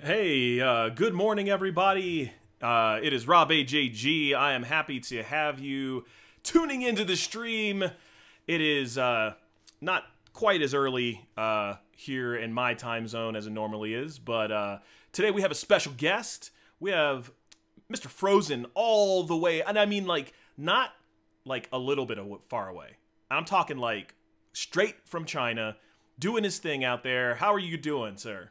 Hey, good morning, everybody. It is Rob AJG. I am happy to have you tuning into the stream. It is not quite as early here in my time zone as it normally is, but today we have a special guest. We have Mr. Fr0zen all the way, and I mean like not like a little bit far away. I'm talking like straight from China, doing his thing out there. How are you doing, sir?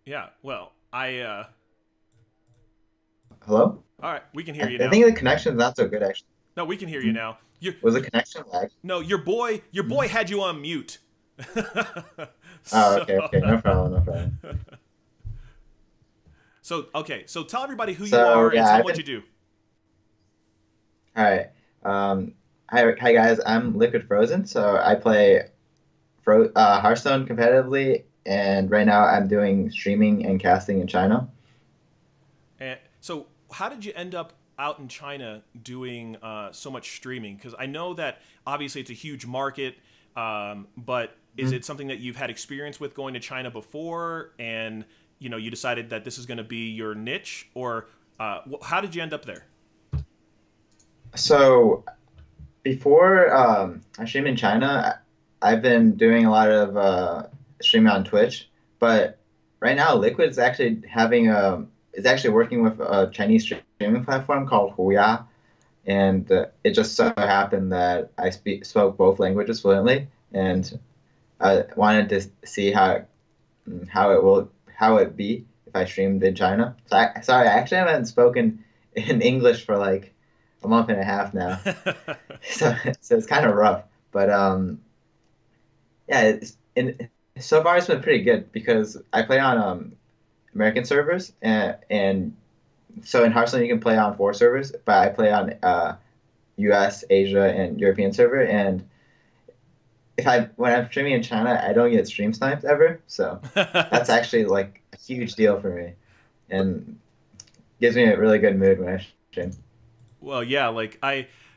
Yeah, well, Hello? all right, we can hear I, you I now. think the connection's not so good actually. No, we can hear you Mhm. now. You, Was the you connection lag? no, your boy Mhm. had you on mute. Oh, so, okay, okay, no problem, no problem. so tell everybody who you So are and yeah, tell them I've what been you do. all right. Hi guys, I'm Liquid Fr0zen. So I play Hearthstone competitively, and right now I'm doing streaming and casting in China. And so, how did you end up out in China doing so much streaming? Because I know that obviously it's a huge market, but is Mhm. it something that you've had experience with going to China before, and you decided that this is going to be your niche, or how did you end up there? So before I stream in China, I've been doing a lot of streaming on Twitch, but right now Liquid's actually having a is actually working with a Chinese streaming platform called Huya, and it just so happened that spoke both languages fluently, and I wanted to see how it be if I streamed in China. Sorry, I actually haven't spoken in English for like a month and a half now. So it's kind of rough, but yeah, so far it's been pretty good because I play on American servers, and so in Hearthstone you can play on four servers, but I play on US, Asia, and European server, and if I when I'm streaming in China, I don't get stream sniped ever, so that's actually like a huge deal for me, and gives me a really good mood when I stream. Well, yeah,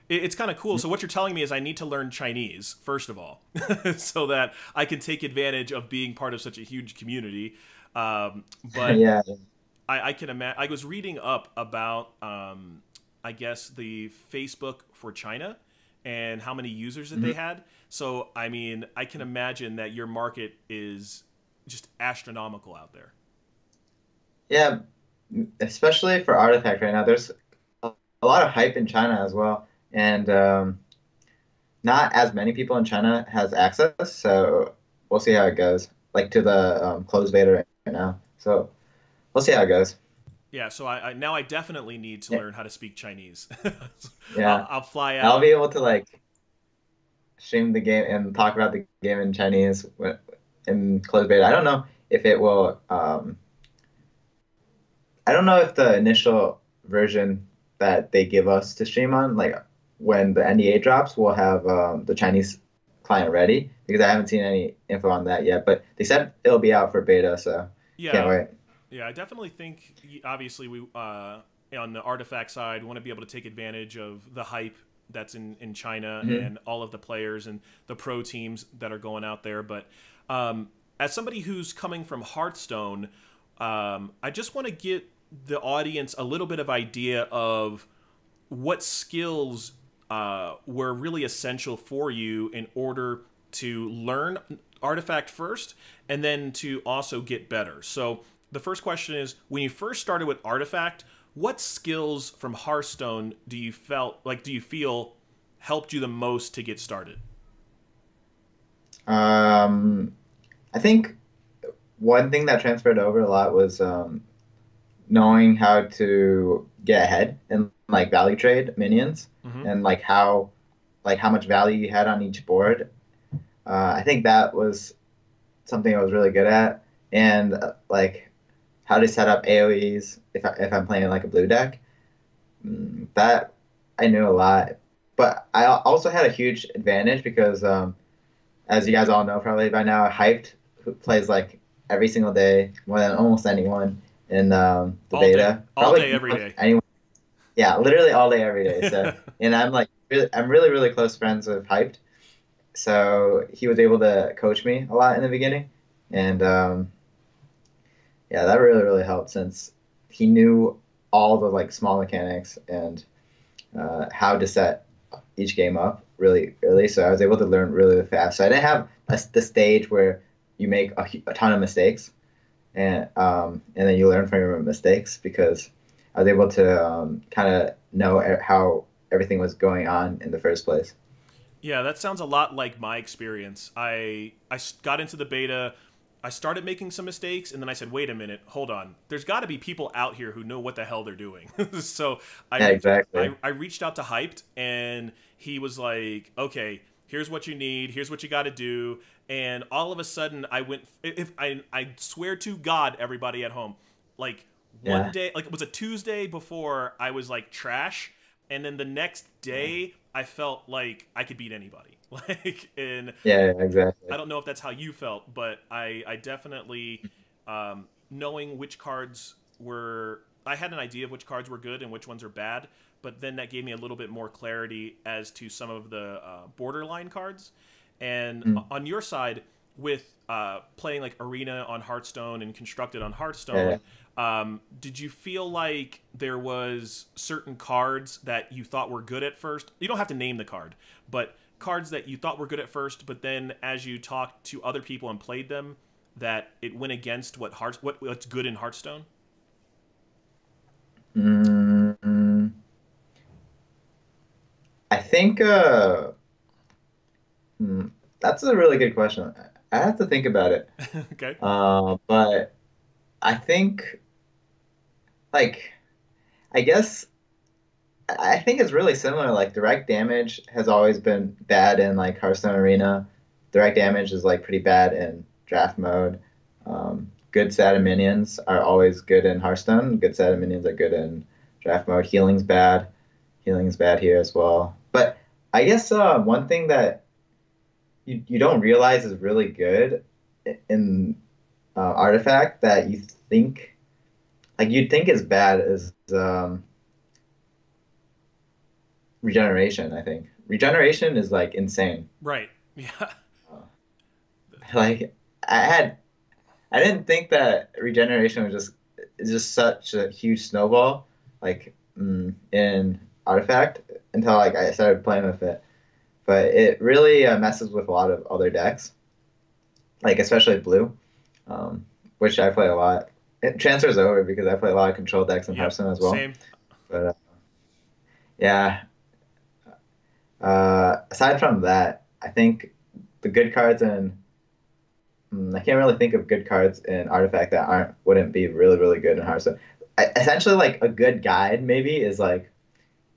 it's kind of cool. So what you're telling me is I need to learn Chinese first of all, so that I can take advantage of being part of such a huge community. But Yeah. I can imagine. I was reading up about, I guess, the Facebook for China and how many users that they Mhm. had. So I mean, I can imagine that your market is just astronomical out there. Yeah, especially for Artifact right now. There's a lot of hype in China as well, and not as many people in China has access. So we'll see how it goes. Like to the closed beta right now. So we'll see how it goes. Yeah, so I now I definitely need to Yeah, learn how to speak Chinese. yeah. I'll fly I'll out. be able to like stream the game and talk about the game in Chinese in closed beta. I don't know if it will. I don't know if the initial version that they give us to stream on, like when the NDA drops, will have the Chinese client ready because I haven't seen any info on that yet. But they said it'll be out for beta, so can't Yeah, wait. yeah, I definitely think obviously we on the artifact side want to be able to take advantage of the hype that's in China Hmm. and all of the players and the pro teams that are going out there. But as somebody who's coming from Hearthstone, I just want to get the audience a little bit of idea of what skills were really essential for you in order to learn artifact first and then to also get better. So the first question is, when you first started with artifact, what skills from Hearthstone do you feel helped you the most to get started? Um, I think one thing that transferred over a lot was knowing how to get ahead and like value trade minions Mm-hmm. and like how much value you had on each board. I think that was something I was really good at, and like how to set up AoEs if I'm playing like a blue deck. That I knew a lot, but I also had a huge advantage because as you guys all know probably by now, Hyped, who plays like every single day, more than almost anyone in the beta. all Probably day, every day. anyone. Yeah, literally all day, every day. So, and I'm like, I'm really, really close friends with Hyped. So he was able to coach me a lot in the beginning, and yeah, that really, really helped since he knew all the like small mechanics and how to set each game up really early. So I was able to learn really, really fast. So I didn't have the stage where you make a ton of mistakes and then you learn from your mistakes because I was able to kind of know how everything was going on in the first place. Yeah, that sounds a lot like my experience. I got into the beta. I started making some mistakes, and then I said, "Wait a minute, hold on. There's got to be people out here who know what the hell they're doing." So Yeah, exactly. I reached out to Hyped, and he was like, "Okay, here's what you need. Here's what you got to do." And all of a sudden, I went. If I swear to God, everybody at home, like one Yeah. day, like it was a Tuesday before, I was like trash, and then the next day, I felt like I could beat anybody. Like, and Yeah, yeah, I exactly. don't know if that's how you felt, but I definitely, knowing which cards were, I had an idea of which cards were good and which ones are bad, but then that gave me a little bit more clarity as to some of the borderline cards. And Mm. on your side, with playing like Arena on Hearthstone and Constructed on Yeah, yeah. Hearthstone, did you feel like there was certain cards that you thought were good at first? You don't have to name the card, but cards that you thought were good at first, but then as you talked to other people and played them, that it went against what's good in Hearthstone. Mm, I think hmm, that's a really good question. I have to think about it. Okay. But I think like I guess it's really similar. Like direct damage has always been bad in like Hearthstone Arena. Direct damage is like pretty bad in draft mode. Good set of minions are always good in Hearthstone. Good set of minions are good in draft mode. Healing's bad. Healing's bad here as well. But I guess one thing that you don't realize is really good in Artifact that you think like you'd think is bad is regeneration. I think regeneration is like insane. Right. Yeah. Uh, like I had I didn't think that regeneration was just is just such a huge snowball like in Artifact until like I started playing with it. But it really messes with a lot of other decks, like especially blue, um, which I play a lot. It transfers over because I play a lot of control decks in Yep. Hearthstone as well. Same. But yeah, aside from that, I think the good cards in I can't really think of good cards in Artifact that aren't wouldn't be really really good in Hearthstone. Essentially, like a good guide maybe is like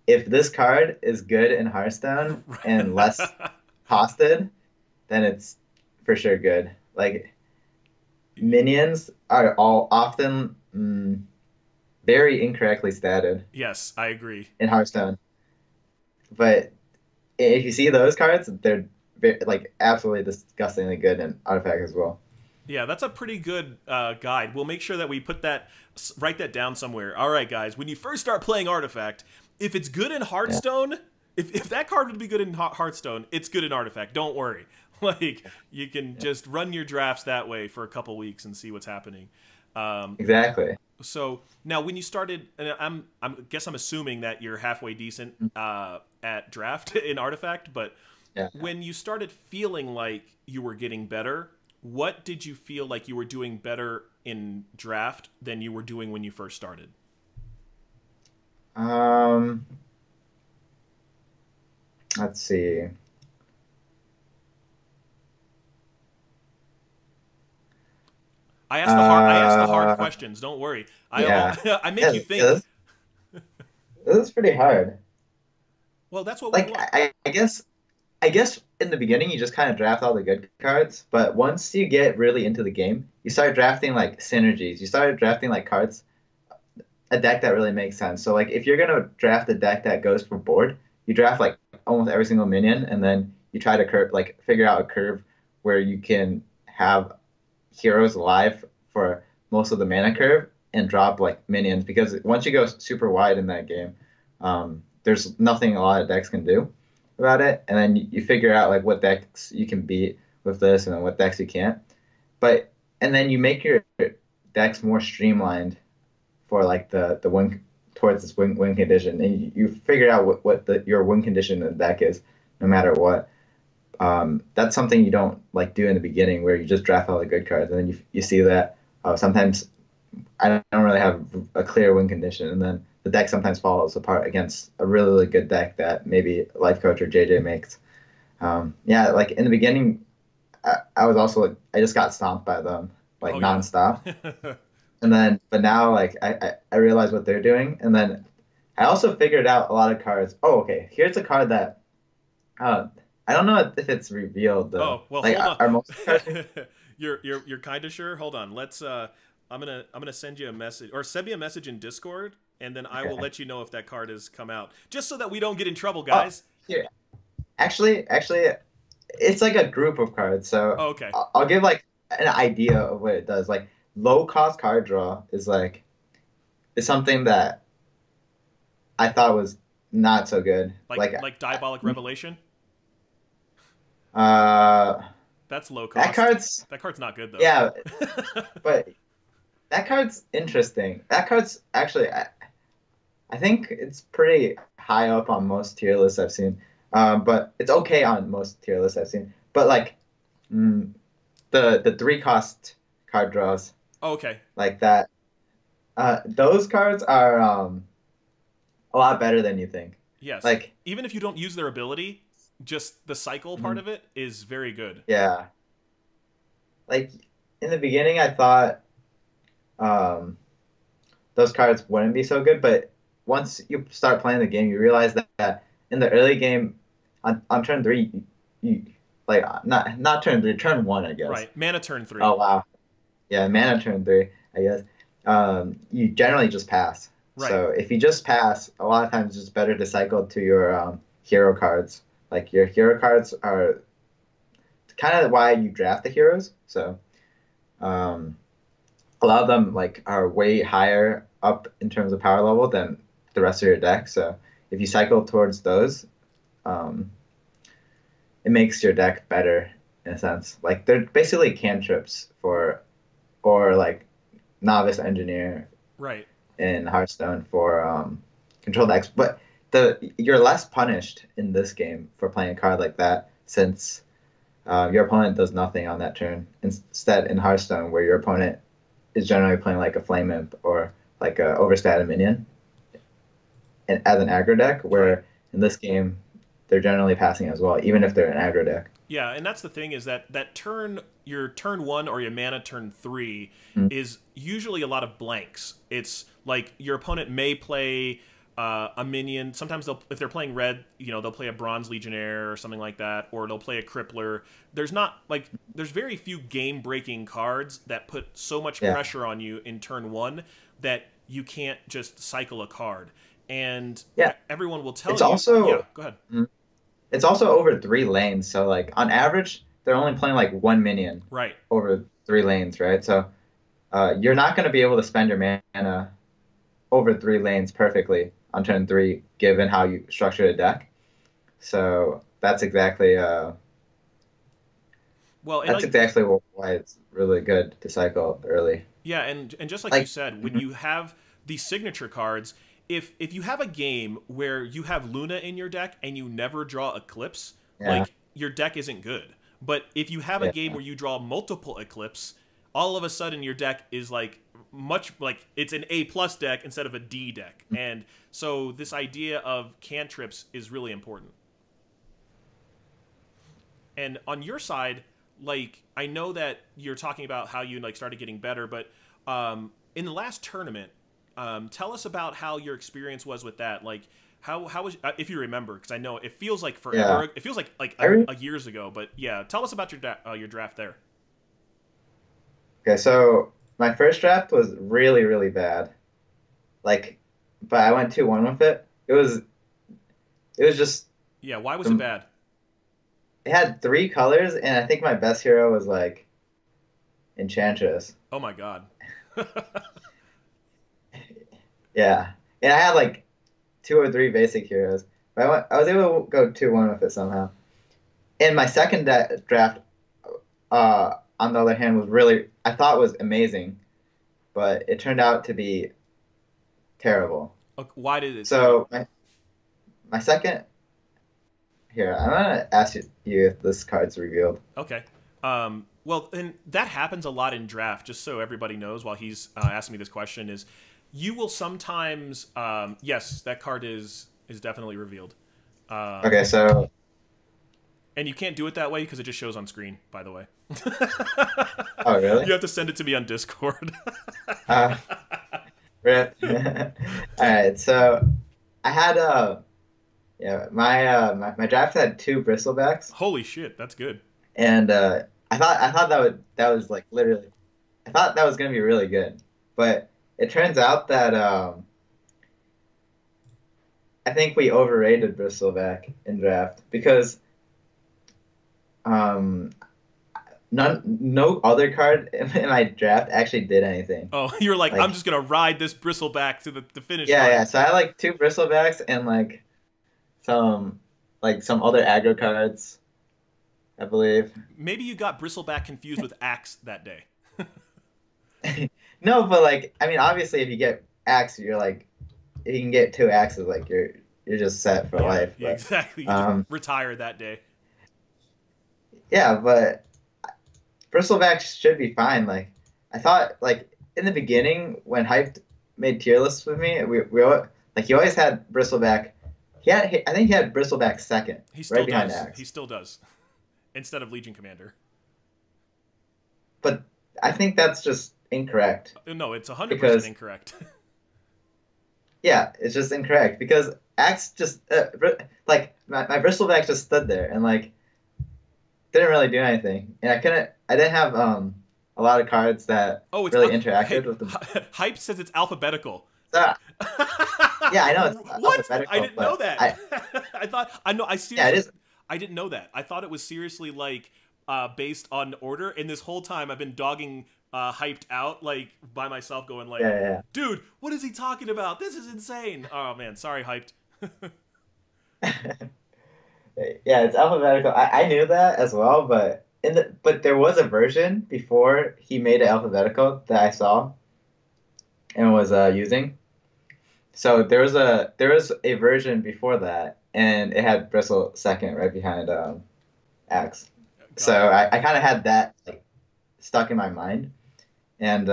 if this card is good in Hearthstone and less costed, then it's for sure good. Like minions are all often very incorrectly statted Yes, I agree. in Hearthstone, but if you see those cards, they're like absolutely disgustingly good in Artifact as well. Yeah, that's a pretty good guide. We'll make sure that we write that down somewhere. All right, guys, when you first start playing Artifact, if it's good in Yeah, Hearthstone, if that card would be good in Hearthstone, it's good in Artifact. Don't worry. Like you can yeah, just run your drafts that way for a couple weeks and see what's happening. Um, exactly. so now, when you started, and I'm assuming that you're halfway decent at draft in Artifact, but Yeah. when you started feeling like you were getting better, what did you feel like you were doing better in draft than you were doing when you first started? Um, let's see. I asked the hard Uh, questions. Don't worry. yeah. I make Yeah, you think. this is pretty hard. Well, that's what we Like want. I guess in the beginning you just kind of draft all the good cards, but once you get really into the game, you start drafting like synergies. You start drafting like cards, a deck that really makes sense. So like if you're gonna draft a deck that goes for board, you draft like almost every single minion, and then you try to curve like figure out a curve where you can have heroes alive for most of the mana curve and drop like minions because once you go super wide in that game, there's nothing a lot of decks can do about it, and then you figure out like what decks you can beat with this and then what decks you can't. But and then you make your decks more streamlined for like the win towards this win condition, and you figure out what your win condition in the deck is, no matter what. That's something you don't like do in the beginning where you just draft all the good cards and then you see that sometimes I don't really have a clear win condition and then the deck sometimes falls apart against a really, really good deck that maybe Life Coach or JJ makes. Yeah, like in the beginning, I was also I just got stomped by them like Oh yeah. nonstop, and then but now like I realize what they're doing, and then I also figured out a lot of cards. Oh, okay, here's a card that uh, I don't know if it's revealed though. Oh well, Like, hold on. are most cards? You're kind of sure. Hold on. Let's. I'm gonna send you a message or send me a message in Discord, and then I will Okay. let you know if that card has come out, just so that we don't get in trouble, Oh, guys. here. Actually, it's like a group of cards. So Oh, okay. I'll give like an idea of what it does. Like low cost card draw is something that I thought was not so good. Like Diabolic Revelation. Uh, That's low that cost. card's That card's not good though. yeah, but that card's interesting. That card's actually I think it's pretty high up on most tier lists I've seen. But it's okay on most tier lists I've seen. But like mm, the three cost card draws Oh, okay. like that, those cards are a lot better than you think. Yes. Like Even if you don't use their ability, just the cycle part mhm, of it is very good. yeah, like in the beginning I thought um, those cards wouldn't be so good, but once you start playing the game, you realize that in the early game on turn three, you like not turn three, turn one, I guess. Right. Mana turn three. Oh wow, yeah, mana turn three, I guess. You generally just pass. Right. So if you just pass, a lot of times it's better to cycle to your hero cards. Like your hero cards are kind of why you draft the heroes. So um, a lot of them like are way higher up in terms of power level than the rest of your deck. So if you cycle towards those, um, it makes your deck better in a sense. Like they're basically cantrips for or like novice engineer Right. in Hearthstone for control decks. But the you're less punished in this game for playing a card like that since your opponent does nothing on that turn. Instead, in Hearthstone, where your opponent is generally playing like a Flame Imp or like a overstated minion and as an aggro deck, Right. where in this game they're generally passing as well, even if they're an aggro deck. Yeah, and that's the thing is that turn your turn one or your mana turn three Mm. is usually a lot of blanks. It's like your opponent may play a minion. Sometimes they'll if they're playing red, they'll play a Bronze Legionnaire or something like that, or they'll play a Crippler. There's very few game breaking cards that put so much Yeah, pressure on you in turn one that you can't just cycle a card. And yeah. everyone will tell It's you, yeah, also go ahead. mm, it's also over three lanes. So like on average, they're only playing like one minion Right. over three lanes, right? So you're not going to be able to spend your mana over three lanes perfectly on turn three, given how you structure the deck. So Well, and that's like exactly why it's really good to cycle early. yeah, and just like you Like, said, when mhm, you have these signature cards, if you have a game where you have Luna in your deck and you never draw Eclipse, yeah, like your deck isn't good. But if you have a yeah, game where you draw multiple Eclipse, all of a sudden your deck is like much like it's an A plus deck instead of a D deck. And so this idea of cantrips is really important. And on your side, like I know that you're talking about how you like started getting better, but in the last tournament, tell us about how your experience was with that. Like how was if you remember, because I know it feels like yeah. forever. It feels like I re a years ago, but yeah, tell us about your draft there. Okay, so my first draft was really, really bad. Like, but I went 2-1 with it. It was just Yeah, why was it the bad? it had 3 colors, and I think my best hero was like Enchantress. Oh my god. Yeah, and I had like 2 or 3 basic heroes, but I was able to go 2-1 with it somehow. And my second draft, on the other hand, was really I thought was amazing, but it turned out to be terrible. Why did it suck? So my second here, I'm gonna ask you if this card's revealed. Okay. Well, and that happens a lot in draft. Just so everybody knows, while he's asking me this question, is you will sometimes, yes, that card is definitely revealed, Okay, so and you can't do it that way because it just shows on screen. By the way, oh really? you have to send it to me on Discord. Uh, rip. All right, so I had yeah my draft had 2 bristlebacks, Holy shit, that's good. and I thought that was like literally I thought that was gonna be really good, but it turns out that I think we overrated bristleback in draft because um no other card in my draft actually did anything. Oh, you're like, I'm Like, just gonna ride this bristleback to the finish yeah, line. yeah. So I had like 2 bristlebacks and some some other aggro cards, I believe. Maybe you got bristleback confused with axe that day. No, but like I mean, obviously, if you get axe, you're like if you can get 2 axes, like you're just set for Yeah, life. yeah, But exactly. You just um, retire that day. yeah, but bristlebacks should be fine. Like I thought, like in the beginning when Hyped made tier lists with me, like he always had bristleback. I think he had bristleback second, He still right behind does. He axe. still does. Instead of Legion Commander. But I think that's just incorrect No, it's 100% because incorrect. yeah, it's just incorrect because axe just like my bristleback just stood there and like didn't really do anything, and I didn't have a lot of cards that Oh, it's really interacted hey, with the. Hype says it's alphabetical. So, yeah, I know it's What? I alphabetical, didn't know but that. I thought I know. I yeah, it seriously, is. I didn't know that. I thought it was seriously like based on order. And this whole time, I've been dogging hyped out like by myself, going like, Yeah, "Dude, what is he talking about? This is insane." Oh man, sorry, hyped. yeah. Yeah, it's alphabetical. I knew that as well, but there was a version before he made it alphabetical that I saw and was using. So there was a version before that, and it had Bristle second right behind Axe. So Got it. I kind of had that like stuck in my mind, and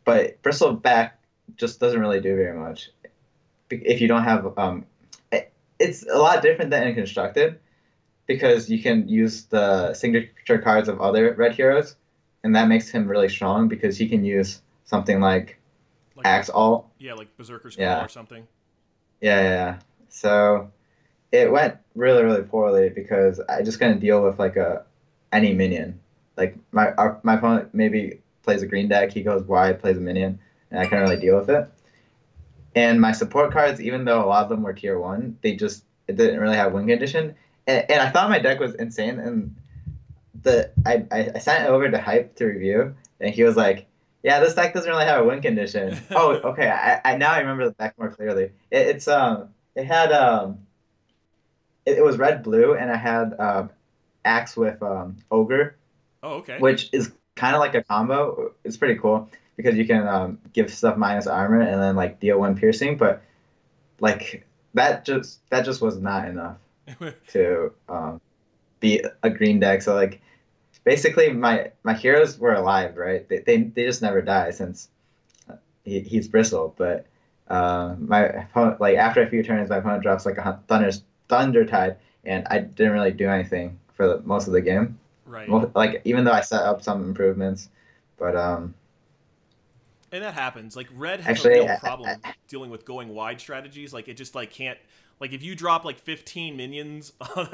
but Bristleback just doesn't really do very much if you don't have it's a lot different than in constructed because you can use the signature cards of other red heroes, and that makes him really strong because he can use something like Like Axe Alt. yeah, like Berserker's Call Yeah, or something. yeah. So it went really, really poorly because I just couldn't deal with like a any minion. Like my opponent maybe plays a green deck, he goes wide, plays a minion, and I couldn't really deal with it. And my support cards, even though a lot of them were tier 1, it didn't really have win condition. And I thought my deck was insane. And I sent it over to Hype to review, and he was like, "Yeah, this deck doesn't really have a win condition." Oh, okay. I now I remember the deck more clearly. It had it was red blue, and I had Axe with Ogre, Oh, okay. which is kind of like a combo. It's pretty cool because you can give stuff minus armor and then like deal 1 piercing, but like that just was not enough to beat a green deck. So like basically my heroes were alive, right? They just never die since he's bristle. But my opponent, like after a few turns, my opponent drops like a thunder tide, and I didn't really do anything for most of the game. Right. Like even though I set up some improvements, but And that happens. Like red has a actually real problem dealing with going wide strategies. Like it just like can't like if you drop like 15 minions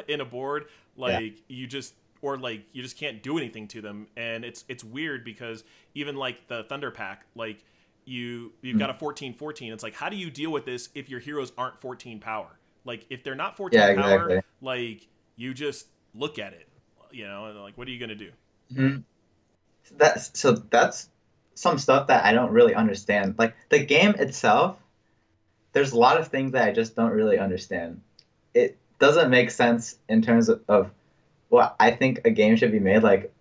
in a board, yeah. like you just or like you just can't do anything to them. And it's weird because even like the Thunder Pack, like you've got a 14/14. It's like how do you deal with this if your heroes aren't 14 power? Like if they're not Yeah, 14 power, exactly. like you just look at it, and like what are you gonna do? Hmm. That's some stuff that I don't really understand. Like the game itself, there's a lot of things that I just don't really understand. It doesn't make sense in terms of what I think a game should be made. Like,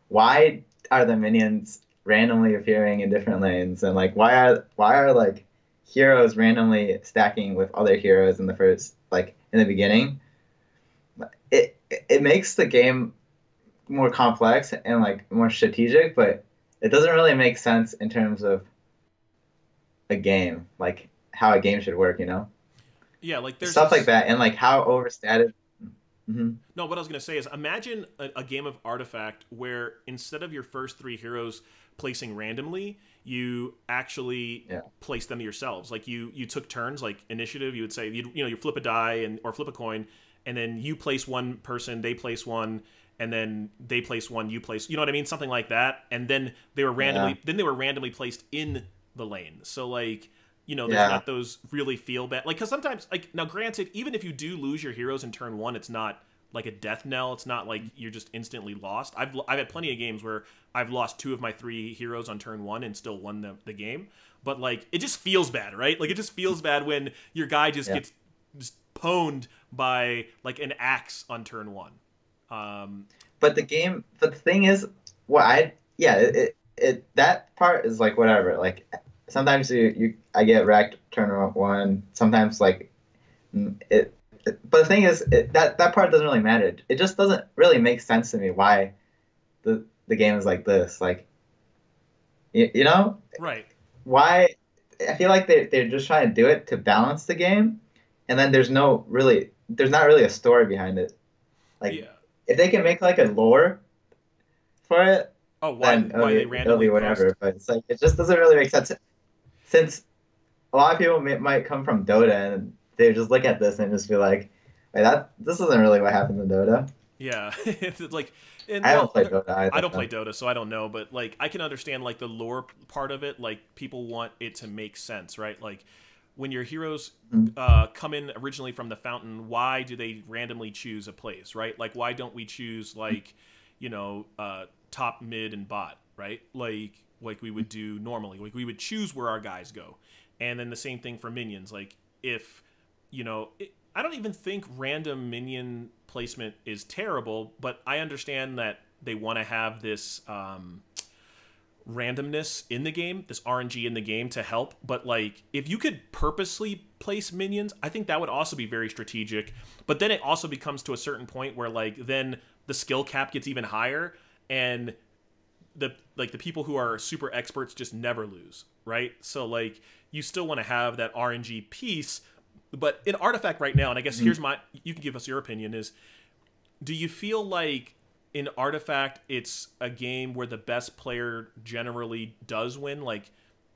why are the minions randomly appearing in different lanes, and like why are like heroes randomly stacking with other heroes in the first like in the beginning? It makes the game more complex and like more strategic, but it doesn't really make sense in terms of a game, like how a game should work, you know? Yeah, like there's Stuff like this. that, and like how overstated. Hmm. No, what I was going to say is imagine a game of Artifact where instead of your first three heroes placing randomly, you actually Yeah, place them yourselves. Like you took turns, like initiative. You would say you flip a die and or flip a coin, and then you place one person, they place one, and then they place one, you place. You know what I mean? Something like that. And yeah, then they were randomly placed in the lane. So like there's yeah, not those really feel bad. Like, because sometimes, like, now granted, even if you do lose your heroes in turn one, it's not like a death knell. It's not like you're just instantly lost. I've had plenty of games where I've lost two of my three heroes on turn one and still won the game. But, like, it just feels bad, right? Like, it just feels bad when your guy just yeah. gets just pwned by, like, an axe on turn one. Um, But the thing is, what I yeah, that part is like whatever. Like sometimes I get wrecked turn one. Sometimes like but the thing is, that part doesn't really matter. It just doesn't really make sense to me why the game is like this. Like you know right. why I feel like they're just trying to do it to balance the game, and then there's not really a story behind it. Like Yeah. if they can make like a lore for it, Oh, then why they it'll randomly be post? whatever. But it's like it just doesn't really make sense since a lot of people might come from Dota and they just look at this and just be like, "Wait, that this isn't really what happens in Dota." Yeah, it's like, and I haven't well, played Dota I either, don't play so. Dota, so I don't know, but like I can understand like the lore part of it. Like people want it to make sense, right? Like when your heroes Mm. come in originally from the fountain, why do they randomly choose a place, right? Like why don't we choose like top, mid, and bot, right? Like we would do normally. Like we would choose where our guys go, and then the same thing for minions. Like if I don't even think random minion placement is terrible, but I understand that they want to have this randomness in the game, this RNG in the game to help. But like, if you could purposely place minions, I think that would also be very strategic. But then it also becomes to a certain point where like then the skill cap gets even higher, and the people who are super experts just never lose, right? So like you still want to have that RNG piece, but in Artifact right now, and I guess Mhm. here's my you can give us your opinion is do you feel like in Artifact it's a game where the best player generally does win? Like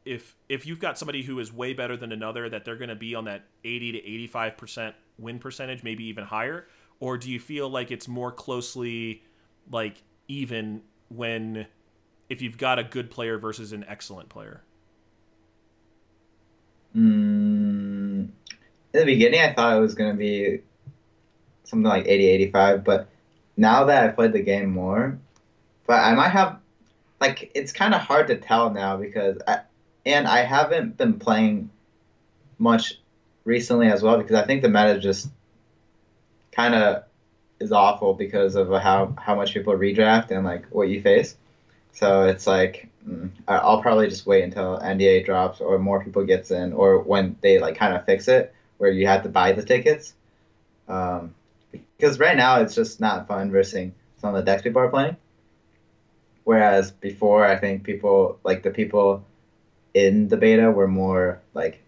if you've got somebody who is way better than another that they're going to be on that 80 to 85% win percentage, maybe even higher? Or do you feel like it's more closely like even when if you've got a good player versus an excellent player? Mm. In the beginning, I thought it was going to be something like 80, 85, but now that I've played the game more, but I might have like it's kind of hard to tell now and I haven't been playing much recently as well because I think the meta just kind of is awful because of how much people redraft and like what you face. So it's like I'll probably just wait until NDA drops or more people gets in or when they like kind of fix it where you have to buy the tickets. Um, because right now it's just not fun versus some of the decks people are playing. Whereas before, I think people like the people in the beta were more like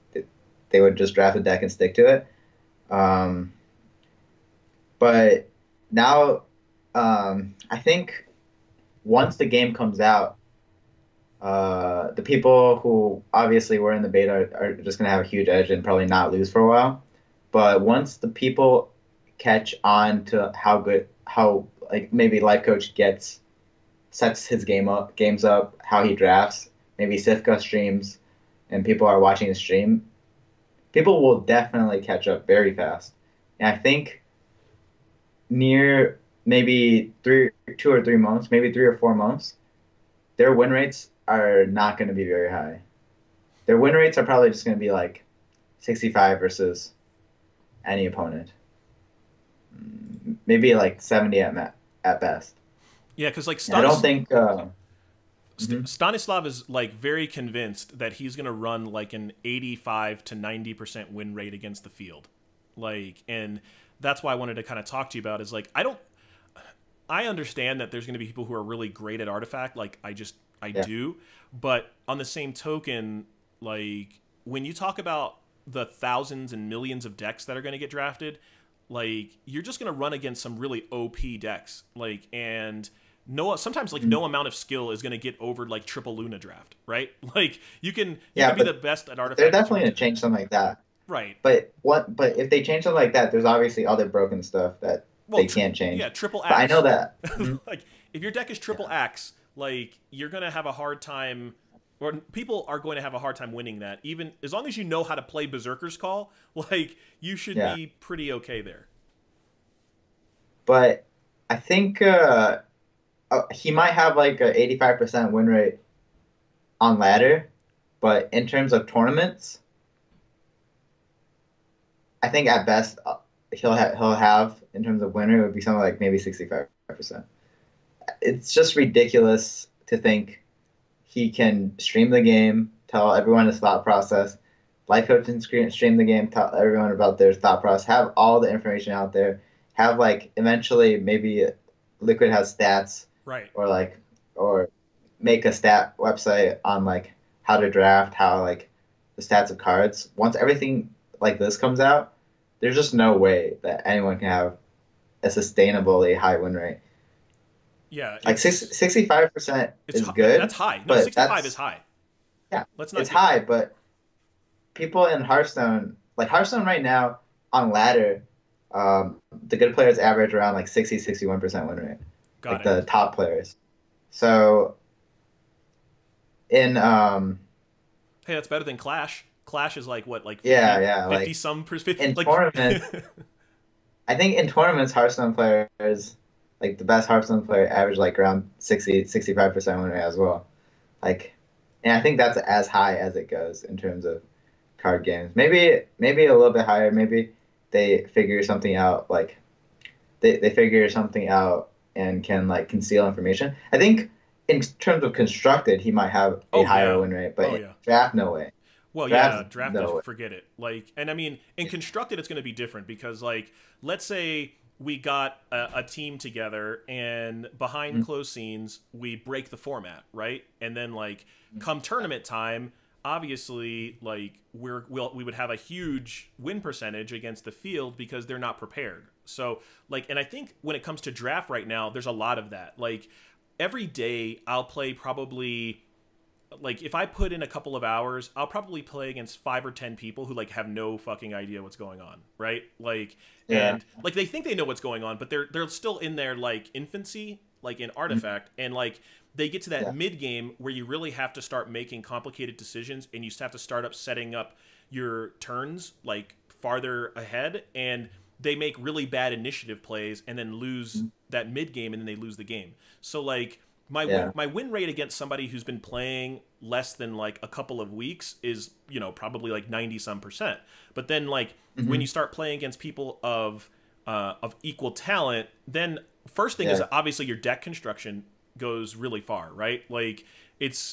they would just draft a deck and stick to it. Um, but now, I think once the game comes out, the people who obviously were in the beta are just gonna have a huge edge and probably not lose for a while. But once the people catch on to how like maybe life coach sets his games up, how he drafts, maybe Sifka streams, and people are watching his stream, people will definitely catch up very fast. And I think near maybe 2 or 3 months, maybe 3 or 4 months, their win rates are not going to be very high. Their win rates are probably just going to be like 65 versus any opponent. Maybe like 70 at best. Yeah, because like And I don't think. Mhm. Stanislav is like very convinced that he's going to run like an 85 to 90% win rate against the field. Like, and that's why I wanted to kind of talk to you about is like, I understand that there's going to be people who are really great at Artifact. Like, I Yeah. do. But on the same token, like, when you talk about the thousands and millions of decks that are going to get drafted, like, you're just going to run against some really OP decks. Like, and sometimes like Mhm. no amount of skill is going to get over like triple Luna draft, right? Like you Yeah, can be the but best at they're Artifact that you definitely want gonna to. change something like that. Right. But if they change something like that, there's obviously other broken stuff that Well, they can't yeah, change. triple But I know axe. that. Mhm. Like if your deck is triple Yeah. axe, like you're gonna have a hard time, or people are going to have a hard time winning that. Even as long as you know how to play Berserker's Call, like you should Yeah. be pretty okay there. But I think he might have like a 85% win rate on ladder, but in terms of tournaments, I think at best he'll have in terms of winner it would be something like maybe 65%. It's just ridiculous to think he can stream the game, tell everyone his thought process, life coach and stream the game, tell everyone about their thought process, have all the information out there, have like eventually maybe Liquid has stats Right. or like or make a stat website on like how to draft, how like the stats of cards. Once everything like this comes out, there's just no way that anyone can have a sustainably high win rate. Yeah, Like 65% is that's good, high. No, but 65 is that's high. yeah, Let's not it's get high, but people in Hearthstone, like Hearthstone right now on ladder, the good players average around like 60, 61% win rate, got like it. the top players. So in Hey, that's better than Clash. Clash is like what, like yeah, 50, yeah, 50 like some in like tournaments, I think in tournaments Hearthstone players, like the best Hearthstone player average like around 60, 65% win rate as well. Like, and I think that's as high as it goes in terms of card games. Maybe a little bit higher. Maybe they figure something out. Like they figure something out and can like conceal information. I think in terms of constructed, he might have a oh higher yeah. win rate, but Oh in yeah. draft, no way. Well, Draft, yeah, drafted, no way. forget it. Like, and I mean, in constructed, it's going to be different because, like, let's say we got a team together and behind Mhm. closed scenes, we break the format, right? And then, like, come tournament time, obviously, like, we would have a huge win percentage against the field because they're not prepared. So, like, and I think when it comes to draft right now, there's a lot of that. Like, every day I'll play probably like if I put in a couple of hours, I'll probably play against 5 or 10 people who like have no fucking idea what's going on, right? Like, Yeah. and like they think they know what's going on, but they're still in their like infancy, like in Mhm. Artifact, and like they get to that Yeah. mid game where you really have to start making complicated decisions, and you have to start up setting up your turns like farther ahead, and they make really bad initiative plays and then lose Mhm. that mid game, and then they lose the game. So like Yeah. my win rate against somebody who's been playing less than like a couple of weeks is, you know, probably like 90 some percent. But then like when you Hmm. start playing against people of equal talent, then first thing is Yeah. obviously your deck construction goes really far, right? Like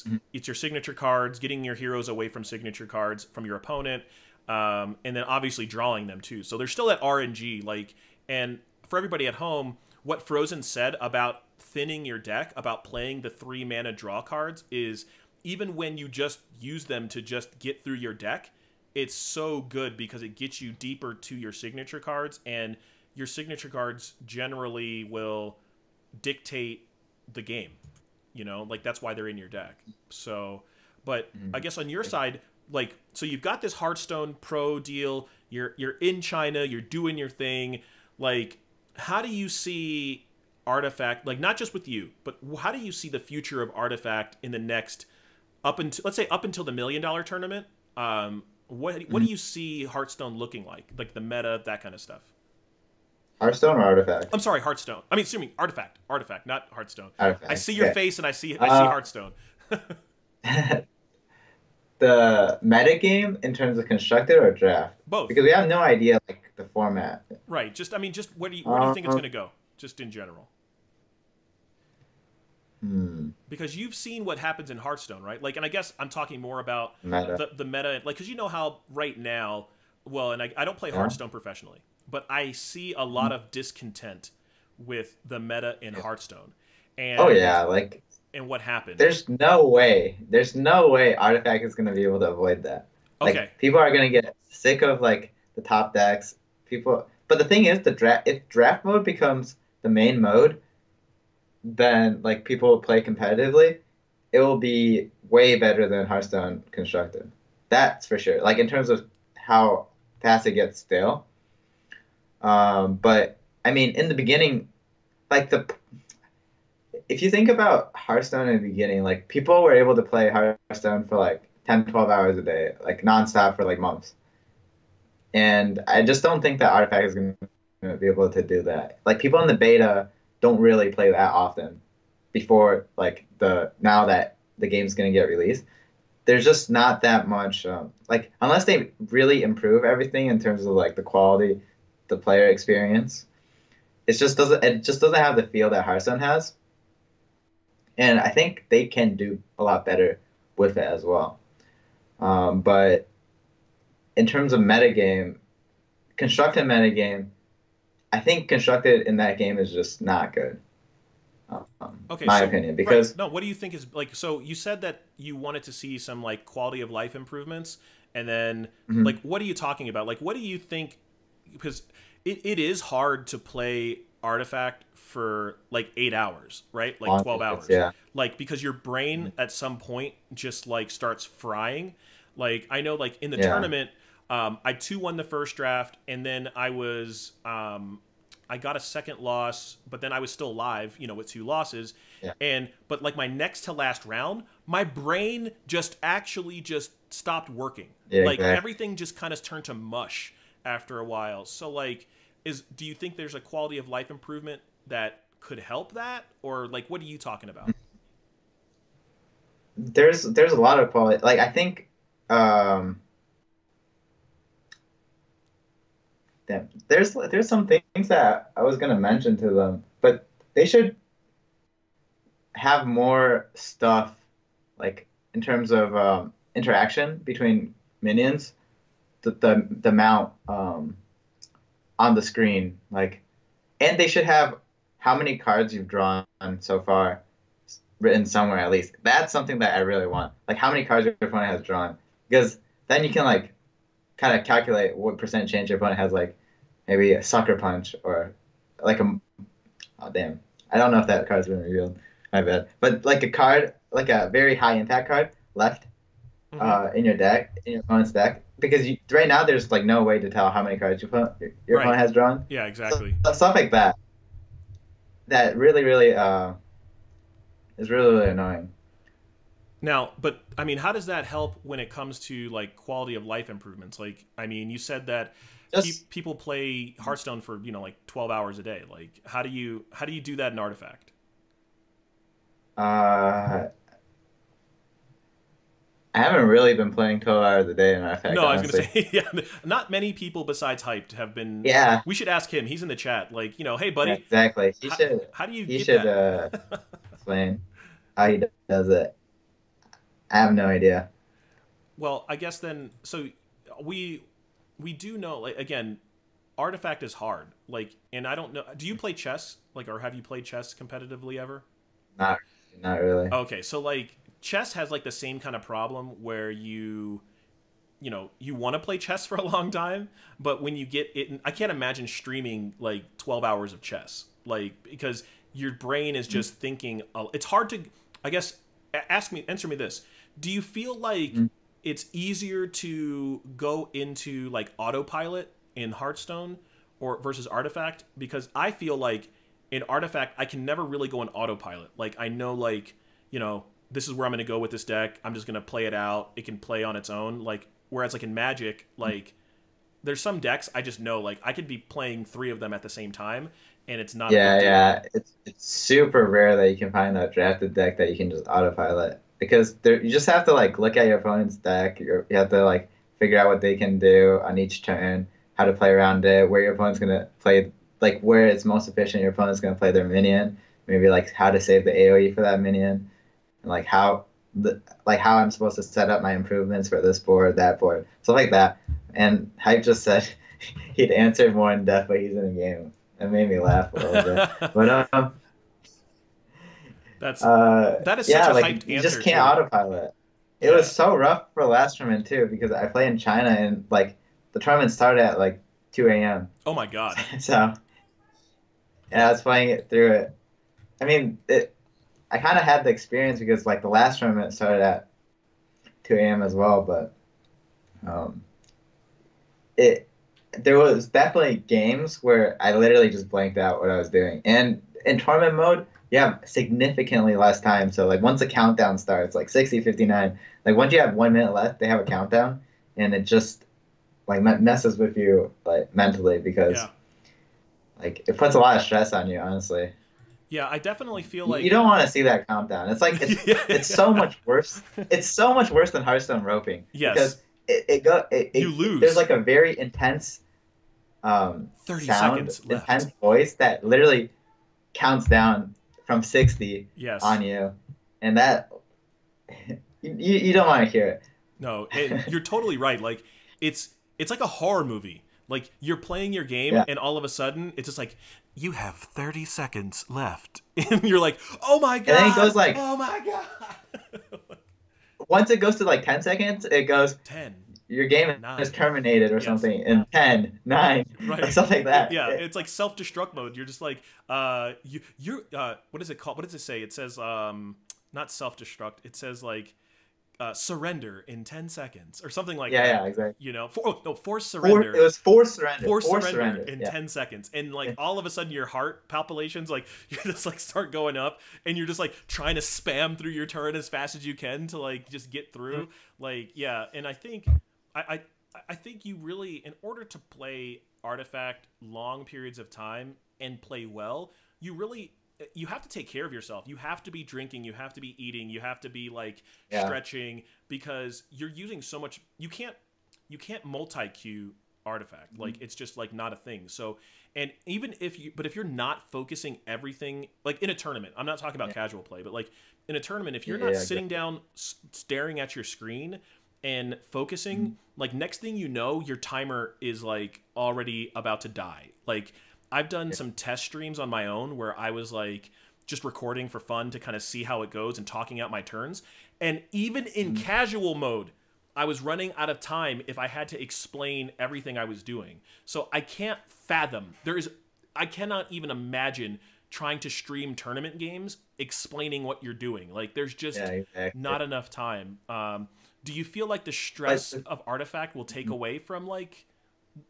Mhm. it's your signature cards, getting your heroes away from signature cards from your opponent, and then obviously drawing them too. So there's still that RNG, like, and for everybody at home, what Frozen said about thinning your deck, about playing the 3 mana draw cards, is even when you just use them to just get through your deck, it's so good because it gets you deeper to your signature cards, and your signature cards generally will dictate the game. You know, like that's why they're in your deck. So, but I Mhm. guess on your side, like, so you've got this Hearthstone Pro deal. You're in China. You're doing your thing. Like, how do you see Artifact? Like, not just with you, but how do you see the future of Artifact in the next up until, let's say, up until the $1 million tournament? What do Mhm. you see Hearthstone looking like? Like the meta, that kind of stuff. Hearthstone or Artifact? I'm sorry, Hearthstone. I mean, excuse me, Artifact. Artifact, not Hearthstone. I Artifact. see your Okay. face and I see Uh, Hearthstone. the meta game in terms of constructed or draft? Both. Because we have no idea like the format. Right. Just I mean, just where do you think it's Um, going to go? Just in general. hmm, Because you've seen what happens in Hearthstone, right? Like, and I guess I'm talking more about meta. the meta, like, because you know how right now, well, and I don't play Yeah. Hearthstone professionally, but I see a lot of discontent with the meta in Yeah. Hearthstone, Oh and yeah, like what happened. there's no way Artifact is gonna be able to avoid that. Like Okay, people are gonna get sick of like the top decks. People, but the thing is, the draft if draft mode becomes the main mode, then like people play competitively, it will be way better than Hearthstone constructed. That's for sure. Like in terms of how fast it gets stale. But I mean, in the beginning, like the if you think about Hearthstone in the beginning, like people were able to play Hearthstone for like 10, 12 hours a day, like nonstop for like months. And I just don't think that Artifact is going to be able to do that. Like people in the beta don't really play that often before like the now that the game's going to get released. There's just not that much like unless they really improve everything in terms of like the quality, the player experience. It just doesn't have the feel that Hearthstone has. And I think they can do a lot better with it as well. But in terms of metagame, constructed metagame, I think constructed in that game is just not good. okay, My so opinion, right, because no, what do you think is like? So you said that you wanted to see some like quality of life improvements, and then like, mhm, what are you talking about? Like, what do you think? Because it is hard to play Artifact for like 8 hours, right? Like long 12 periods, hours. yeah. Like, because your brain Mhm, at some point just like starts frying. Like, I know, like in the yeah. tournament, I 2-1 the first draft, and then I got a second loss, but then I was still alive, with two losses. Yeah. And but like my next to last round, my brain just actually just stopped working. Yeah, Like exactly. everything just kind of turned to mush after a while. So like, do you think there's a quality of life improvement that could help that, or like what are you talking about? There's a lot of quality. Like I think um there's some things that I was gonna mention to them, but they should have more stuff like in terms of interaction between minions, the amount on the screen, like, and they should have how many cards you've drawn so far written somewhere at least. That's something that I really want. Like how many cards your opponent has drawn, because then you can like kind of calculate what percent chance your opponent has like maybe a sucker punch or like a oh damn. I don't know if that card's been revealed. My bad. But like a card, like a very high impact card left Mm-hmm. in your deck, in your opponent's deck, because right now there's like no way to tell how many cards your Right. opponent has drawn. Yeah. So Exactly. stuff like that that really is really annoying. Now, but I mean, how does that help when it comes to like quality of life improvements? Like, I mean, you said that Just people play Hearthstone for like 12 hours a day. Like, how do you do that in Artifact? I haven't really been playing 12 hours a day in Artifact, No, I was gonna honestly. say, yeah, not many people besides Hyped have been. Yeah, We should ask him. He's in the chat. Like, hey, yeah, buddy, exactly. He how, should how do you he get should that? explain how he does it. I have no idea. Well, I guess then, so we we do know, like, again, Artifact is hard. Like, and I don't know. Do you play chess? Like, or have you played chess competitively ever? Not not really. Okay, so like chess has like the same kind of problem where you want to play chess for a long time, but when you get it, I can't imagine streaming like 12 hours of chess, like because your brain is just thinking. It's hard to, I guess. Answer me this: do you feel like Mhm. it's easier to go into like autopilot in Hearthstone or versus Artifact? Because I feel like in Artifact I can never really go on autopilot. Like I know this is where I'm going to go with this deck. I'm just going to play it out. It can play on its own. Like whereas like in Magic, like there's some decks I just know, like I could be playing three of them at the same time, and it's not a big Yeah, deal. yeah. It's super rare that you can find a drafted deck that you can just autopilot because there you just have to like look at your opponent's deck. You have to like figure out what they can do on each turn, how to play around it, where your opponent's gonna play, like where it's most efficient. Your opponent's gonna play their minion, maybe like how to save the AOE for that minion, and like how I'm supposed to set up my improvements for this board, that board, stuff like that. And Hype just said he'd answer more in depth, but he's in a game. It made me laugh a little bit. But That's that is such yeah, a like hyped you just answer can't too. autopilot. It was Yeah. so rough for last tournament too because I play in China and like the tournament started at like 2 a.m. Oh my god. So yeah, I was playing it through it. I mean, I kind of had the experience because like the last tournament started at 2 a.m. as well, but um, it there was definitely games where I literally just blanked out what I was doing. And in tournament mode, you have significantly less time. So like once the countdown starts, like 60, 59, like once you have 1 minute left, they have a countdown, and it just like messes with you like mentally because Yeah. like it puts a lot of stress on you, honestly. Yeah, I definitely feel You like don't want to see that countdown. It's like it's yeah. so much worse. It's so much worse than Hearthstone roping because Yes. You there's lose. like a very intense 30 sound, seconds left. intense voice that literally counts down from 60 Yes. on you, and that you don't want to hear it. No, and you're totally right. Like it's like a horror movie. Like you're playing your game Yeah, and all of a sudden it's just like you have 30 seconds left. And you're like, "Oh my and then it god. goes like Oh my god." once it goes to like 10 seconds, it goes 10, your game is 9. terminated or Yes. something in 10, 9, or Right. something like that. Yeah, it's like self-destruct mode. You're just like you're what is it called? What does it say? It says not self-destruct. It says like surrender in 10 seconds or something like Yeah, that. yeah, exactly. You know, for, oh no, force It surrender, was forced surrender. force Forced surrender surrender. in Yeah. 10 seconds, and like Yeah. all of a sudden your heart palpitations like you just like start going up, and you're just like trying to spam through your turn as fast as you can to like just get through. Like yeah, and I think I I think you really, in order to play Artifact long periods of time and play well, you really you have to take care of yourself. You have to be drinking, you have to be eating, you have to be like Yeah. stretching because you're using so much. You can't multi queue Artifact. Like it's just like not a thing. So and even if you but if you're not focusing everything like in a tournament, I'm not talking about Yeah. casual play, but like in a tournament, if you're Yeah, not yeah, sitting exactly. down staring at your screen and Mhm. focusing, like next thing you know, your timer is like already about to die. Like I've done Yeah. some test streams on my own where I was like just recording for fun to kind of see how it goes and talking out my turns. And even in Mhm. casual mode, I was running out of time if I had to explain everything I was doing. So I can't fathom. I cannot even imagine trying to stream tournament games explaining what you're doing. Like there's Yeah, just exactly. not enough time. Do you feel like the But stress of Artifact will take away from like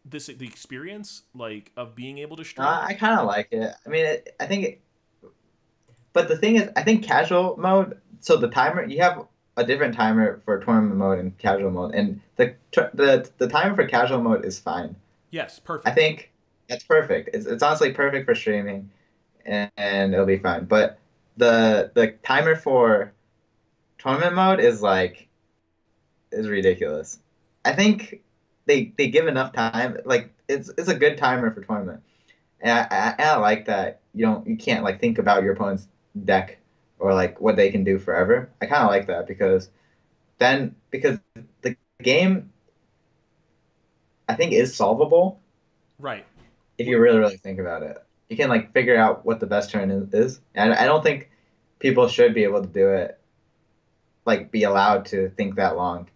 the experience like of being able to no, stream? I kind of like it. I mean, I think but the thing is, I think casual mode. So the timer, you have a different timer for tournament mode and casual mode, and the timer for casual mode is fine. Yes, I perfect. think that's perfect. It's honestly perfect for streaming, and it'll be fine. But the timer for tournament mode is ridiculous. I think they give enough time. Like it's a good timer for tournament. And I like that you can't like think about your opponent's deck or like what they can do forever. I kind of like that because the game I think is solvable Right. if you really think about it. You can like figure out what the best turn is. And I don't think people should be able to do it like be allowed to think that long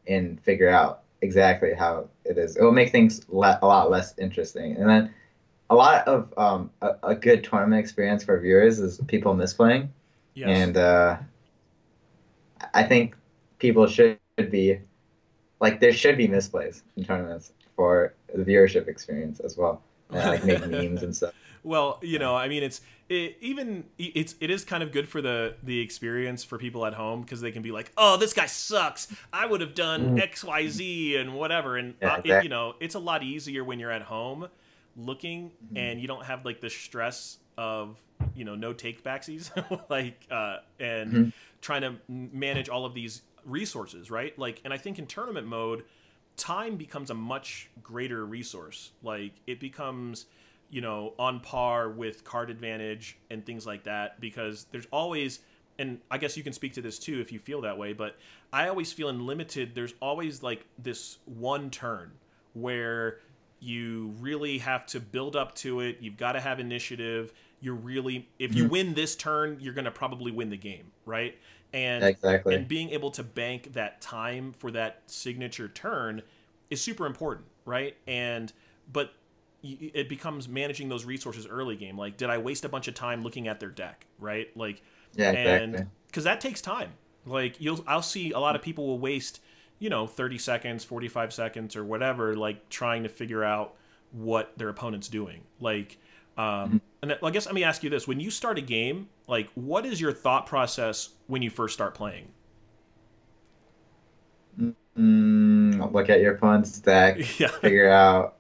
and figure out exactly how it is. It will make things a lot less interesting. And then a lot of a good tournament experience for viewers is people misplaying, Yes. and I think people should be like there should be misplays in tournaments for the viewership experience as well, and like make memes and stuff. Well, you Yeah. know, I mean, it is kind of good for the experience for people at home because they can be like, oh, this guy sucks. I would have done Mhm. X, Y, Z, and whatever. And Yeah, you exactly. know, it's a lot easier when you're at home looking Mhm. and you don't have like the stress of no take backsies like and Mhm. trying to manage all of these resources, right? Like, and I think in tournament mode time becomes a much greater resource. Like it becomes, on par with card advantage and things like that because there's always, and I guess you can speak to this too if you feel that way, but I always feel in limited, there's always like this one turn where you really have to build up to it. You've got to have initiative. You're really, if you Mhm. win this turn, you're going to probably win the game, right? Yeah, And exactly. being able to bank that time for that signature turn is super important, right? And but it becomes managing those resources early game. Like, did I waste a bunch of time looking at their deck, right? Like, Yeah, and exactly. because that takes time. Like I'll see a lot of people will waste 30 seconds, 45 seconds, or whatever, like trying to figure out what their opponent's doing. Like, Mhm. and I guess let me ask you this: when you start a game, like, what is your thought process when you first start playing? Look at your opponent's deck, Yeah, figure out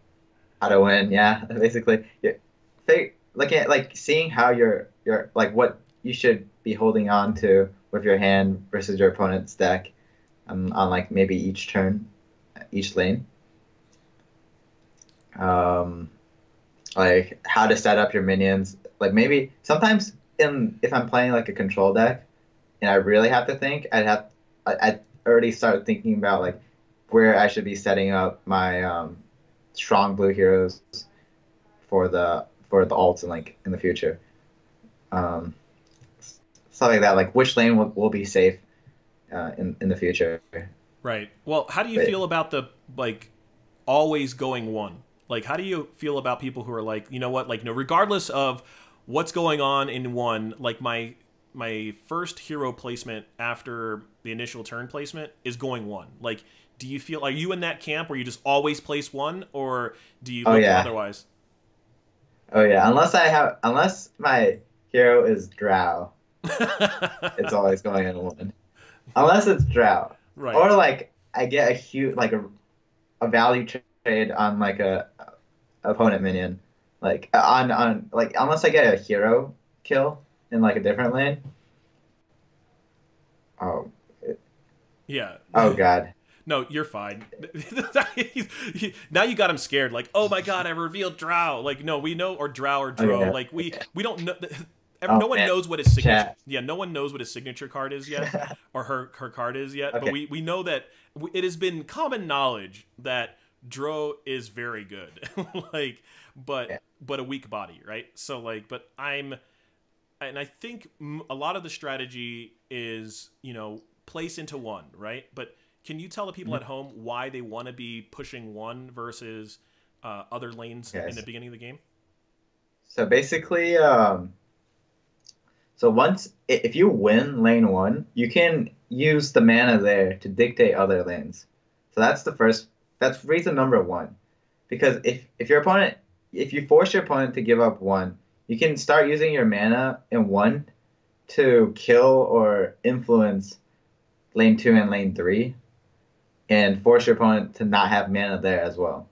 how to win. Yeah, basically. Yeah. Look at like seeing how you're like what you should be holding on to with your hand versus your opponent's deck on like maybe each turn, each lane. Um, like how to set up your minions. Like maybe sometimes in if I'm playing like a control deck and I really have to think, I'd already start thinking about like where I should be setting up my strong blue heroes for the ults and like in the future. Um, Stuff like that. Like which lane will be safe in the future. right. Well, how do you But feel about the like always going one? Like, how do you feel about people who are like, you know what, like, no, regardless of what's going on in one, like my first hero placement after the initial turn placement is going one. Like, do you feel, are you in that camp where you just always place one, or do you oh look yeah, otherwise? oh yeah. Unless my hero is Drow, it's always going in one. Unless it's Drow, Right. or like I get a huge like a value trade on like a opponent minion, like on like unless I get a hero kill in like a different lane. Oh, Yeah. oh God. No, you're fine. Now you got him scared. Like, oh my god, I revealed Drow. Like, no, we know, or Drow or Dro. Okay. Like, we don't know. No Oh one man, knows what his signature. chat. Yeah, no one knows what his signature card is yet, or her card is yet. But Okay. we know that it has been common knowledge that Dro is very good. Like, Yeah. but a weak body, right? So like, but and I think a lot of the strategy is place into one, right? But can you tell the people Mhm. at home why they want to be pushing one versus other lanes Okay. in the beginning of the game? So basically, so if you win lane one, you can use the mana there to dictate other lanes. So that's reason number one. Because if your opponent, if you force your opponent to give up one, you can start using your mana in one to kill or influence lane two and lane three, and force your opponent to not have mana there as well.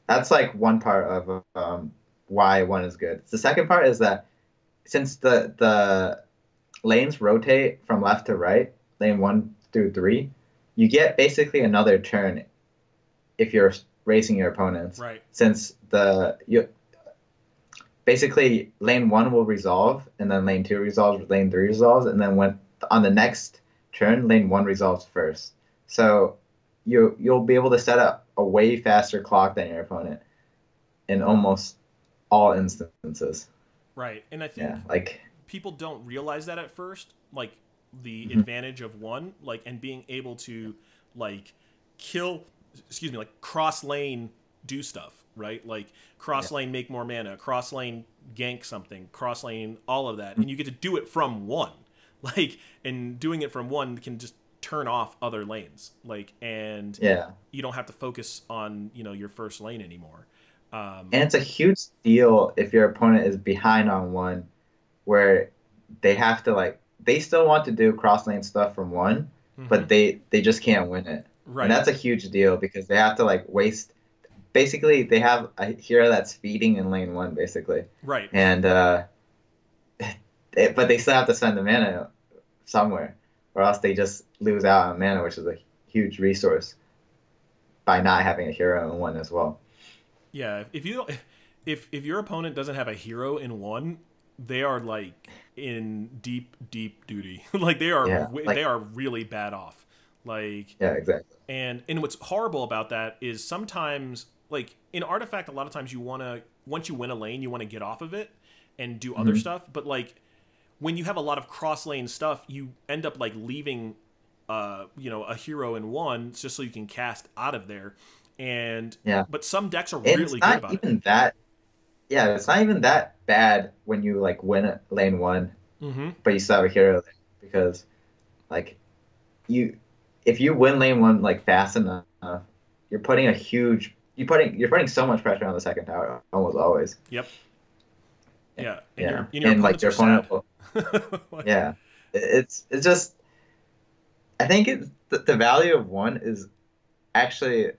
That's like one part of why one is good. The second part is that since the lanes rotate from left to right, lane one through three, you get basically another turn if you're racing your opponents. Right. Since the you basically lane one will resolve, and then lane two resolves, lane three resolves, and then when on the next turn, lane one resolves first. So you'll be able to set up a way faster clock than your opponent in almost all instances. Right. And I Yeah, think like people don't realize that at first, like the mhm. advantage of one, like, and being able to like kill, excuse me, like cross lane do stuff, right? Like Yeah. cross lane make more mana, cross lane gank something, cross lane all of that, Mhm. and you get to do it from one. Like, and doing it from one can just turn off other lanes, like, and Yeah. you don't have to focus on your first lane anymore. And it's a huge deal if your opponent is behind on one, where they have to like they still want to do cross lane stuff from one, Hmm. but they just can't win it. And Right. that's a huge deal because they have to like waste basically they have a hero that's feeding in lane one basically. Right. And but they still have to spend the mana somewhere, or else they just lose out on mana, which is a huge resource by not having a hero in one as well. Yeah. If you don't, if your opponent doesn't have a hero in one, they are like in deep duty. Like Yeah, they like are really bad off. Like yeah, exactly. and what's horrible about that is sometimes like in artifact a lot of times you want to once you win a lane you want to get off of it and do other Hmm. stuff, but like when you have a lot of cross lane stuff you end up like leaving a hero in one just so you can cast out of there. And Yeah, but some decks are and it's really good not about it. even that. Yeah, it's not even that bad when you like win lane one, Mm-hmm. but you still have a hero lane because like you, if you win lane one like fast enough, you're putting a huge you're putting so much pressure on the second tower almost always. Yep. Yeah, Yeah, and your and like opponents are your opponent sad. will, Like, yeah, it's just I think the value of one is actually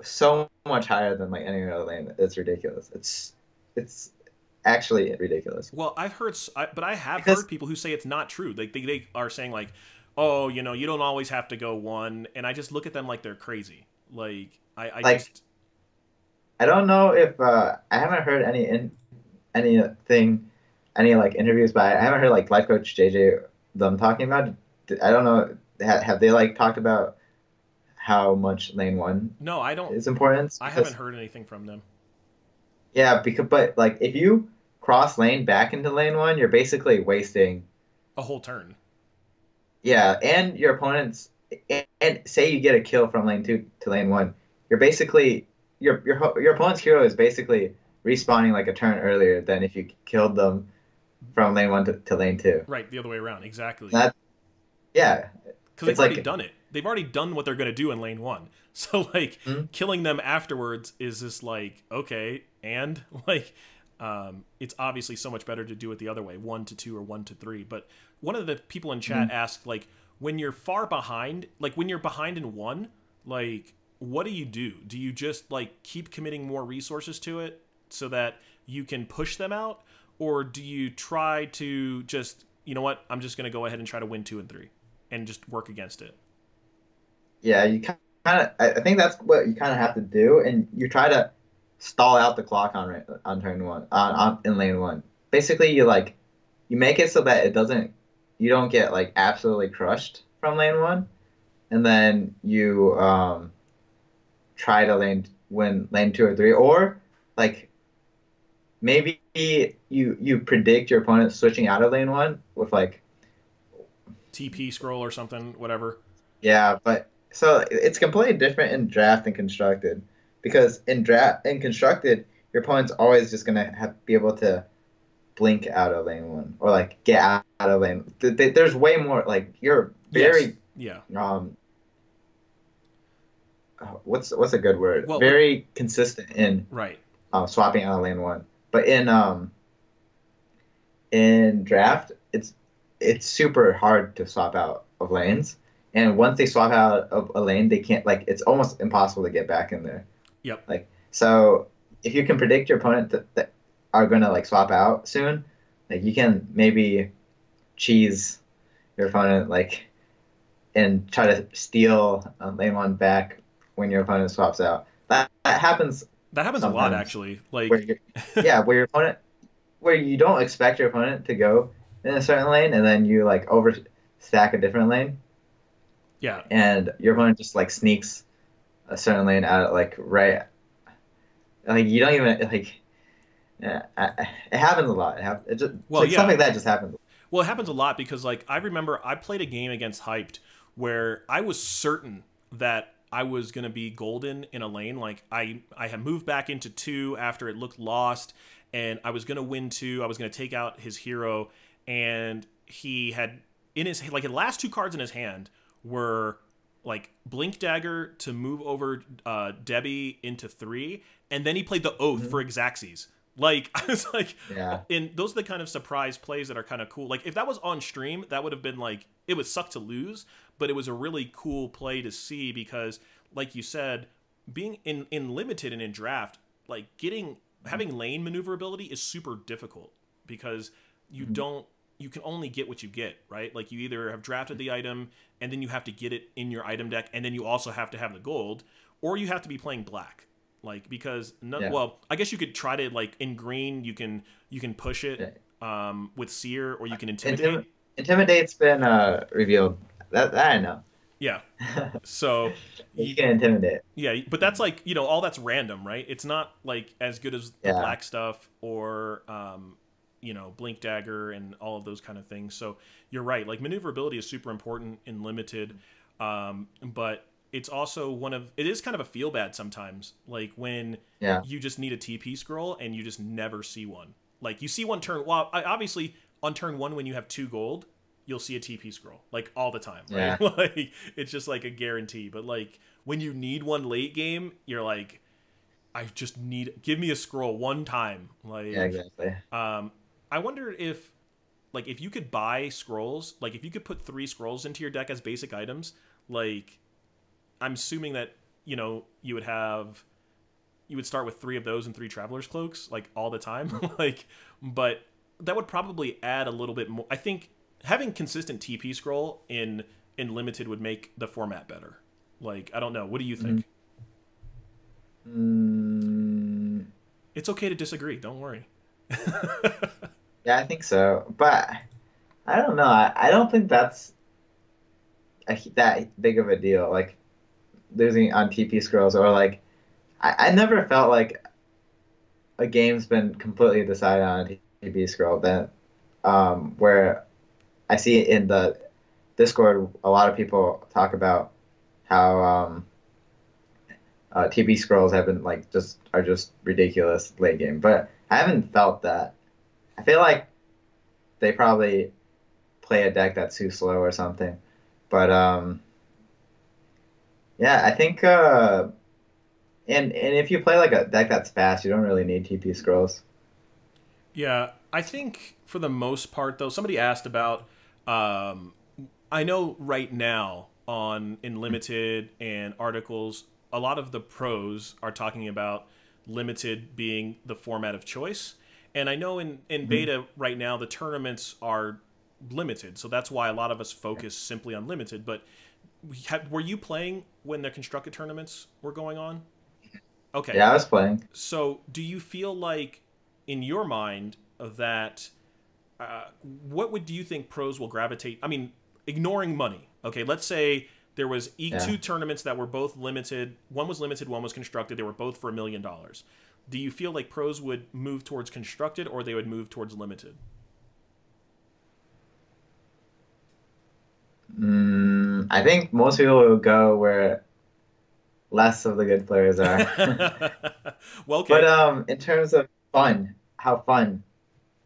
so much higher than like any other lane. It's ridiculous. It's actually ridiculous well, but I have because heard people who say it's not true. Like they are saying like, oh, you don't always have to go one, and I just look at them like they're crazy. Like I like just I don't know if I haven't heard anything any like interviews, but I haven't heard like life coach JJ them talking about. I don't know. Have they like talked about how much lane one no, I don't. is important? I haven't Because heard anything from them. yeah, because but like if you cross lane back into lane one, you're basically wasting. A whole turn. Yeah, and your opponent's and say you get a kill from lane two to lane one, you're basically your opponent's hero is basically respawning like a turn earlier than if you killed them from lane one to lane two. Right, the other way around, exactly. That yeah, Because they've it's already like done it. They've already done what they're going to do in lane one. So like hmm? killing them afterwards is just like okay, and like it's obviously so much better to do it the other way, 1 to 2 or 1 to 3. But one of the people in chat Hmm. asked like when you're far behind, like when you're behind in one, like what do you do? Do you just like keep committing more resources to it so that you can push them out, or do you try to just I'm just going to go ahead and try to win 2 and 3 and just work against it. Yeah, you kind of I think that's what you kind of have to do, and you try to stall out the clock on turn one on in lane one. Basically, you make it so that it doesn't you don't get like absolutely crushed from lane one, and then you try to win lane two or three, or like maybe you predict your opponent switching out of lane one with like TP scroll or something, whatever. yeah, but so it's completely different in draft and constructed because in constructed your opponent's always just gonna be able to blink out of lane one or like get out of lane. There's way more like you're Yes. very Yeah. um what's a good word? Well, but Very consistent in right. swapping out of lane one. But in draft, it's super hard to swap out of lanes. And once they swap out of a lane, they can't like it's almost impossible to get back in there. Yep. Like so, if you can predict your opponent that are gonna like swap out soon, like you can maybe cheese your opponent like and try to steal lane one back when your opponent swaps out. That happens That happens a lot sometimes actually. where Like yeah, where you don't expect your opponent to go in a certain lane, and then you like overstack a different lane, yeah. and your opponent just like sneaks a certain lane out like right, like you don't even like. Yeah, it happens a lot. It just Well, like stuff yeah. like that just happens. Well, it happens a lot because like I remember I played a game against Hyped where I was certain that I was going to be golden in a lane. Like I had moved back into 2 after it looked lost and I was going to win 2. I was going to take out his hero and he had in his like the last 2 cards in his hand were like Blink Dagger to move over Debbie into 3, and then he played the Oath for Xaxes. Like, I was like, Yeah. and those are the kind of surprise plays that are kind of cool. Like, if that was on stream, that would have been like, it would suck to lose, but it was a really cool play to see because, like you said, being in limited and in draft, like having lane maneuverability is super difficult because you can only get what you get, right? Like you either have drafted the item and then you have to get it in your item deck and then you also have to have the gold, or you have to be playing black. Like because well, I guess you could try to like in green you can push it with seer, or you can intimidate. Intimidate's been revealed. That I know. Yeah. So You can intimidate. yeah, but that's like, all that's random, right? It's not like as good as the black stuff or Blink Dagger and all of those kind of things. So you're right. Like maneuverability is super important in limited, but it's also it is kind of a feel bad sometimes. Like when you just need a TP scroll and you just never see one. Like you see one turn. Well, obviously on turn 1 when you have 2 gold, you'll see a TP scroll like all the time, right? Yeah. Like it's just like a guarantee. But like when you need one late game, you're like, I just give me a scroll one time. Like yeah, exactly. I wonder if you could buy scrolls, like if you could put 3 scrolls into your deck as basic items, like I'm assuming that, you would start with 3 of those and 3 Traveler's Cloaks, like all the time. But that would probably add a little bit more. I think having consistent TP scroll in limited would make the format better. Like, I don't know. What do you think? It's okay to disagree. Don't worry. Yeah, I think so. But I don't know. I don't think that's that big of a deal. Like losing on TP scrolls, or like I never felt like a game's been completely decided on a TP scroll. Then where I see in the Discord a lot of people talk about how TP scrolls have been like are just ridiculous late game, but I haven't felt that. I feel like they probably play a deck that's too slow or something. But yeah, I think and if you play like a deck that's fast, you don't really need TP scrolls. Yeah, I think for the most part though, somebody asked about I know right now in limited and articles, a lot of the pros are talking about limited being the format of choice. And I know in beta right now, the tournaments are limited. So that's why a lot of us focus simply on limited. But were you playing when the constructed tournaments were going on? Okay. Yeah, I was playing. So do you feel like, in your mind, that do you think pros will gravitate? I mean, ignoring money. Okay, let's say there was 2 tournaments that were both limited. One was limited, one was constructed. They were both for $1 million. Do you feel like pros would move towards constructed, or they would move towards limited? I think most people will go where less of the good players are. Well, okay. But in terms of how fun,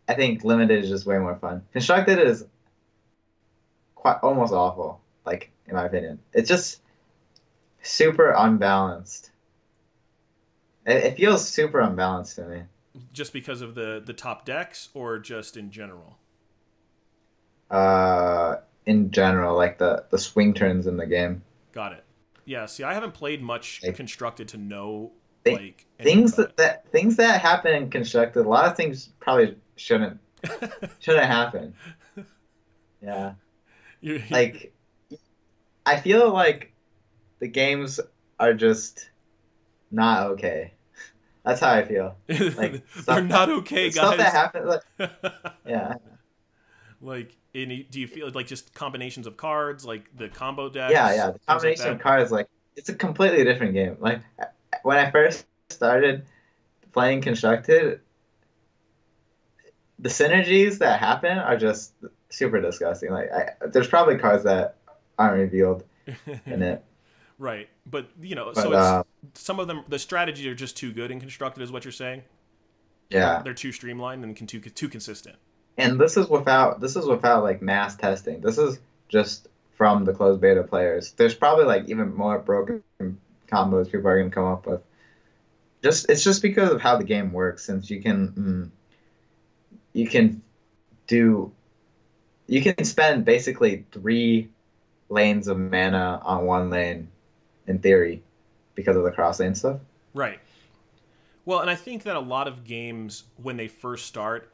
I think limited is just way more fun. Constructed is quite almost awful, like in my opinion. It's just super unbalanced. It feels super unbalanced to me. Just because of the top decks, or just in general? In general, like the swing turns in the game. Got it. Yeah. See, I haven't played much constructed to know things that happen in constructed. A lot of things probably shouldn't happen. Yeah. Like, I feel like the games are just not okay. That's how I feel. Like they're not okay, guys. Stuff that happens. Yeah. Like, do you feel like just combinations of cards, like the combo decks? Yeah. The combination of cards, like it's a completely different game. Like when I first started playing constructed, the synergies that happen are just super disgusting. Like there's probably cards that aren't revealed in it. Right, but so it's some of them. The strategies are just too good in constructed, is what you're saying. Yeah, they're too streamlined and too consistent. And this is without like mass testing. This is just from the closed beta players. There's probably like even more broken combos people are gonna come up with. It's just because of how the game works, since you can do you can spend basically 3 lanes of mana on 1 lane in theory because of the cross lane stuff. Right. Well, and I think that a lot of games when they first start,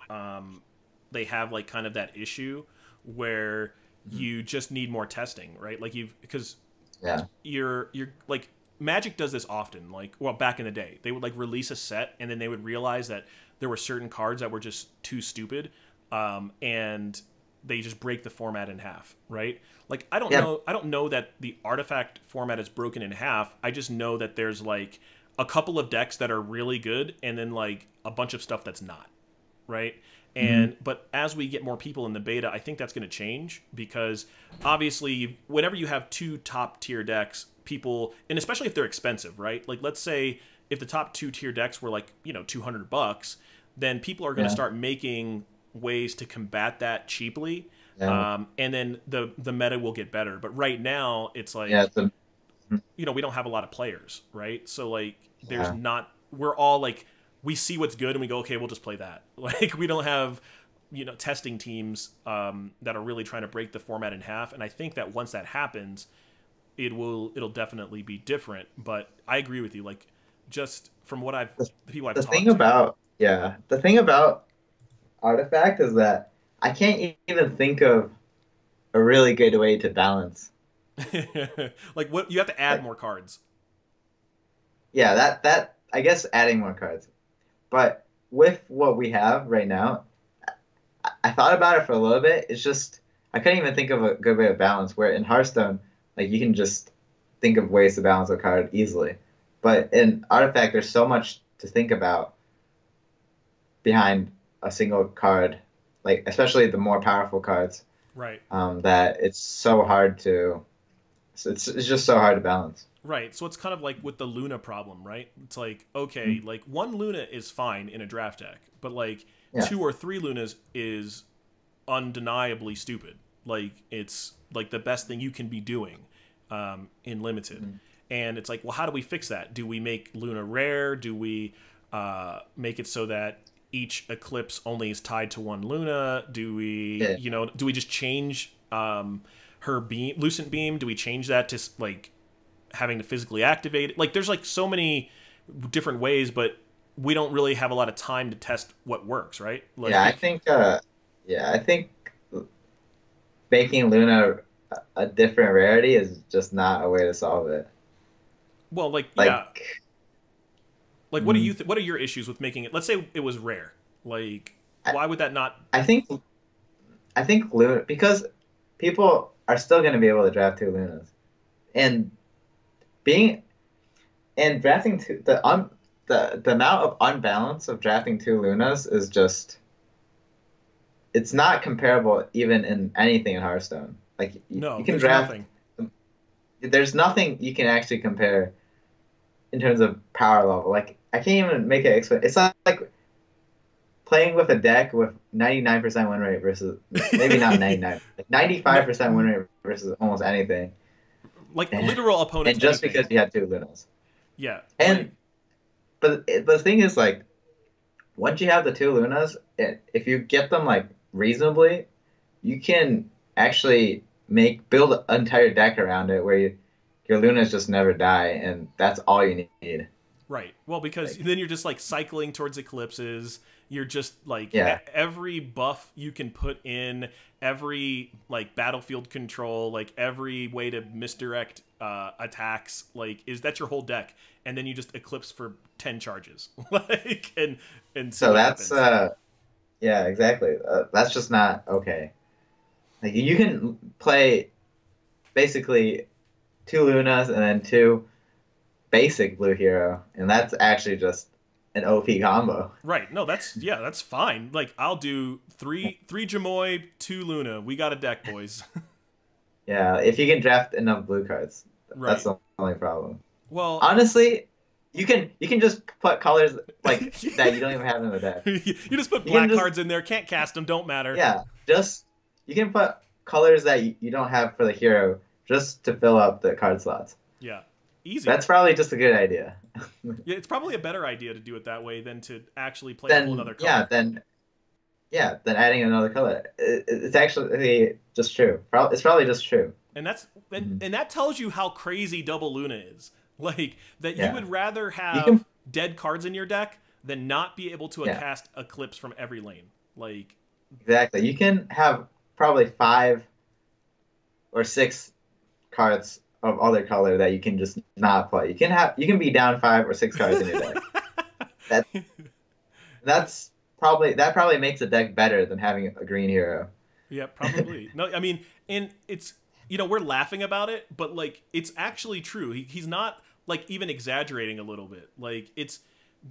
they have like kind of that issue where you just need more testing, right? Like because Yeah. you're like Magic does this often. Like, well, back in the day, they would like release a set and then they would realize that there were certain cards that were just too stupid, and they just break the format in half, right? Like, I don't know that the artifact format is broken in half. I just know that there's like a couple of decks that are really good and then like a bunch of stuff that's not, right? And but as we get more people in the beta, I think that's going to change, because obviously whenever you have 2 top tier decks, people, and especially if they're expensive, right? Like, let's say if the top 2 tier decks were like, $200, then people are going to start making ways to combat that cheaply. And then the meta will get better. But right now it's like, we don't have a lot of players, right? So like there's not, we're all like, we see what's good and we go, okay, we'll just play that. Like, we don't have, testing teams that are really trying to break the format in half. And I think that once that happens, it'll definitely be different. But I agree with you. Like, just from what the people I've talked to. The thing about Artifact is that I can't even think of a really good way to balance. Like, what you have to add Like, more cards. yeah, that I guess adding more cards. But with what we have right now, I thought about it for a little bit. It's just I couldn't even think of a good way to balance. Where in Hearthstone, like, you can just think of ways to balance a card easily. But in Artifact, there's so much to think about behind a single card, like especially the more powerful cards. Right. That it's so hard to. It's just so hard to balance. Right. So it's kind of like with the Luna problem, right? It's like, okay, like 1 Luna is fine in a draft deck, but like 2 or 3 Lunas is undeniably stupid. Like, it's like the best thing you can be doing in limited. And it's like, well, how do we fix that? Do we make Luna rare? Do we make it so that each eclipse only is tied to 1 Luna? Do we, do we just change her beam, Lucent Beam? Do we change that to like having to physically activate it? Like, there's like so many different ways, but we don't really have a lot of time to test what works, right? Like, I think making Luna a different rarity is just not a way to solve it. Well, like, like, what do you what are your issues with making it? Let's say it was rare. Like, why would that not? I think Luna, because people are still going to be able to draft 2 Lunas, and drafting the amount of unbalance of drafting 2 Lunas is just, it's not comparable even in anything in Hearthstone. Like, you can draft nothing. There's nothing you can actually compare in terms of power level. Like, I can't even make it explain. It's not like playing with a deck with 99% win rate versus, maybe not 99, like 95% win rate versus almost anything. Like, literal opponents. And just because you had 2 Lunas. Yeah. And but the thing is, like, once you have the 2 Lunas, if you get them like reasonably, you can actually build an entire deck around it where your Lunas just never die, and that's all you need. Right. Well, because then you're just like cycling towards eclipses. You're just like, every buff you can put in, every like battlefield control, like every way to misdirect attacks, like, that's your whole deck, and then you just eclipse for 10 charges, like, and so that's yeah, exactly. That's just not okay. Like, you can play basically 2 Lunas and then 2 basic blue hero, and that's actually just an OP combo. Right. No, that's fine. Like, I'll do 3 Jamoy, 2 Luna. We got a deck, boys. Yeah, if you can draft enough blue cards, that's the only problem. Well, honestly, you can just put colors like that you don't even have in the deck. You just put black cards in there. Can't cast them. Don't matter. Yeah, you can put colors that you don't have for the hero just to fill up the card slots. Yeah, easy. That's probably just a good idea. Yeah, it's probably a better idea to do it that way than to actually play a whole Then another color. then adding another color. It's actually just true. It's probably just true. And that's Mhm. and that tells you how crazy Double Luna is. Like that you Yeah. would rather You have can dead cards in your deck than not be able to yeah, cast Eclipse from every lane. Like exactly. You can have probably 5 or 6 cards of other color that you can just not play. You can be down 5 or 6 cards in your deck. That that probably makes a deck better than having a green hero. yeah, probably. No, I mean, and it's we're laughing about it, but like it's actually true. He's not like even exaggerating a little bit. Like it's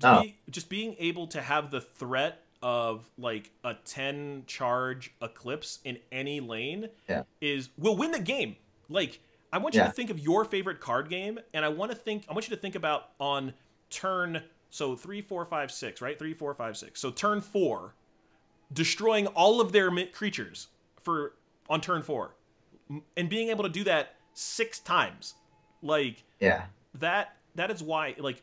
Oh, just being able to have the threat of like a 10 charge Eclipse in any lane yeah, will win the game. Like I want you to yeah, think of your favorite card game, and I want you to think about on turn, so 3, 4, 5, 6, right? 3, 4, 5, 6. So turn 4, destroying all of their creatures for on turn 4, and being able to do that 6 times. Like yeah. that is why, like,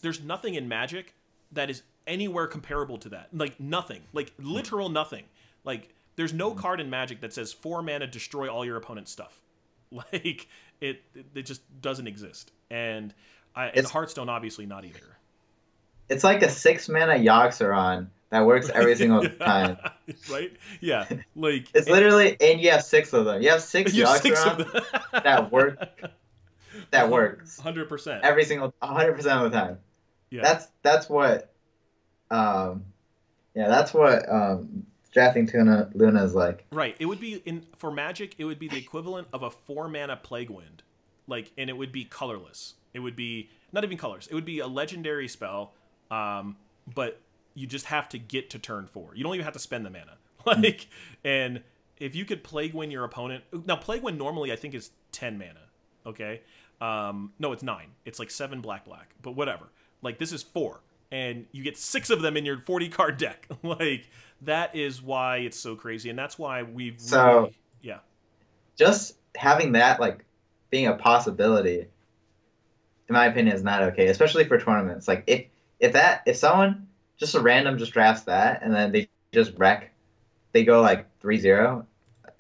there's nothing in Magic that is anywhere comparable to that. Like nothing. Like literal nothing. Like there's no card in Magic that says 4 mana destroy all your opponent's stuff. Like it just doesn't exist. And in It's Hearthstone obviously not either. it's like a 6 mana Yogg-Saron that works every single time. Right? Yeah. Like It's literally, and you have 6 of them. You have six you have 6 of Yogg-Sarons them. that work that works 100%. every single 100% of the time. Yeah. That's what yeah, that's what drafting Tuna Luna is like. Right. It would be for Magic, it would be the equivalent of a 4 mana Plague Wind. Like, and it would be colorless. It would be not even colors. It would be a legendary spell, but you just have to get to turn 4. You don't even have to spend the mana. Like, and if you could Plague Wind your opponent, now Plague Wind normally I think is 10 mana. Okay, no, it's 9. It's like 7 black. But whatever. Like this is 4, and you get 6 of them in your 40 card deck. Like that is why it's so crazy, and that's why we've So really, yeah. just having that like being a possibility, in my opinion, is not okay, especially for tournaments. Like if someone just a random just drafts that and then they just wreck, they go like 3-0.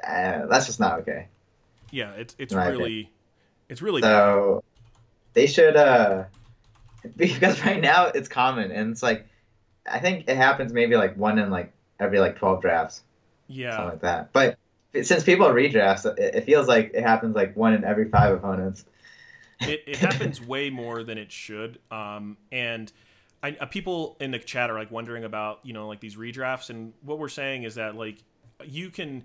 That's just not okay. Yeah, it's In my really opinion. it's really bad. So they should because right now it's common and it's like I think it happens maybe like one in like every like 12 drafts, something Yeah, like that. But since people redrafts, it feels like it happens like one in every 5 opponents. it happens way more than it should. And people in the chat are like wondering about like these redrafts, and what we're saying is that like you can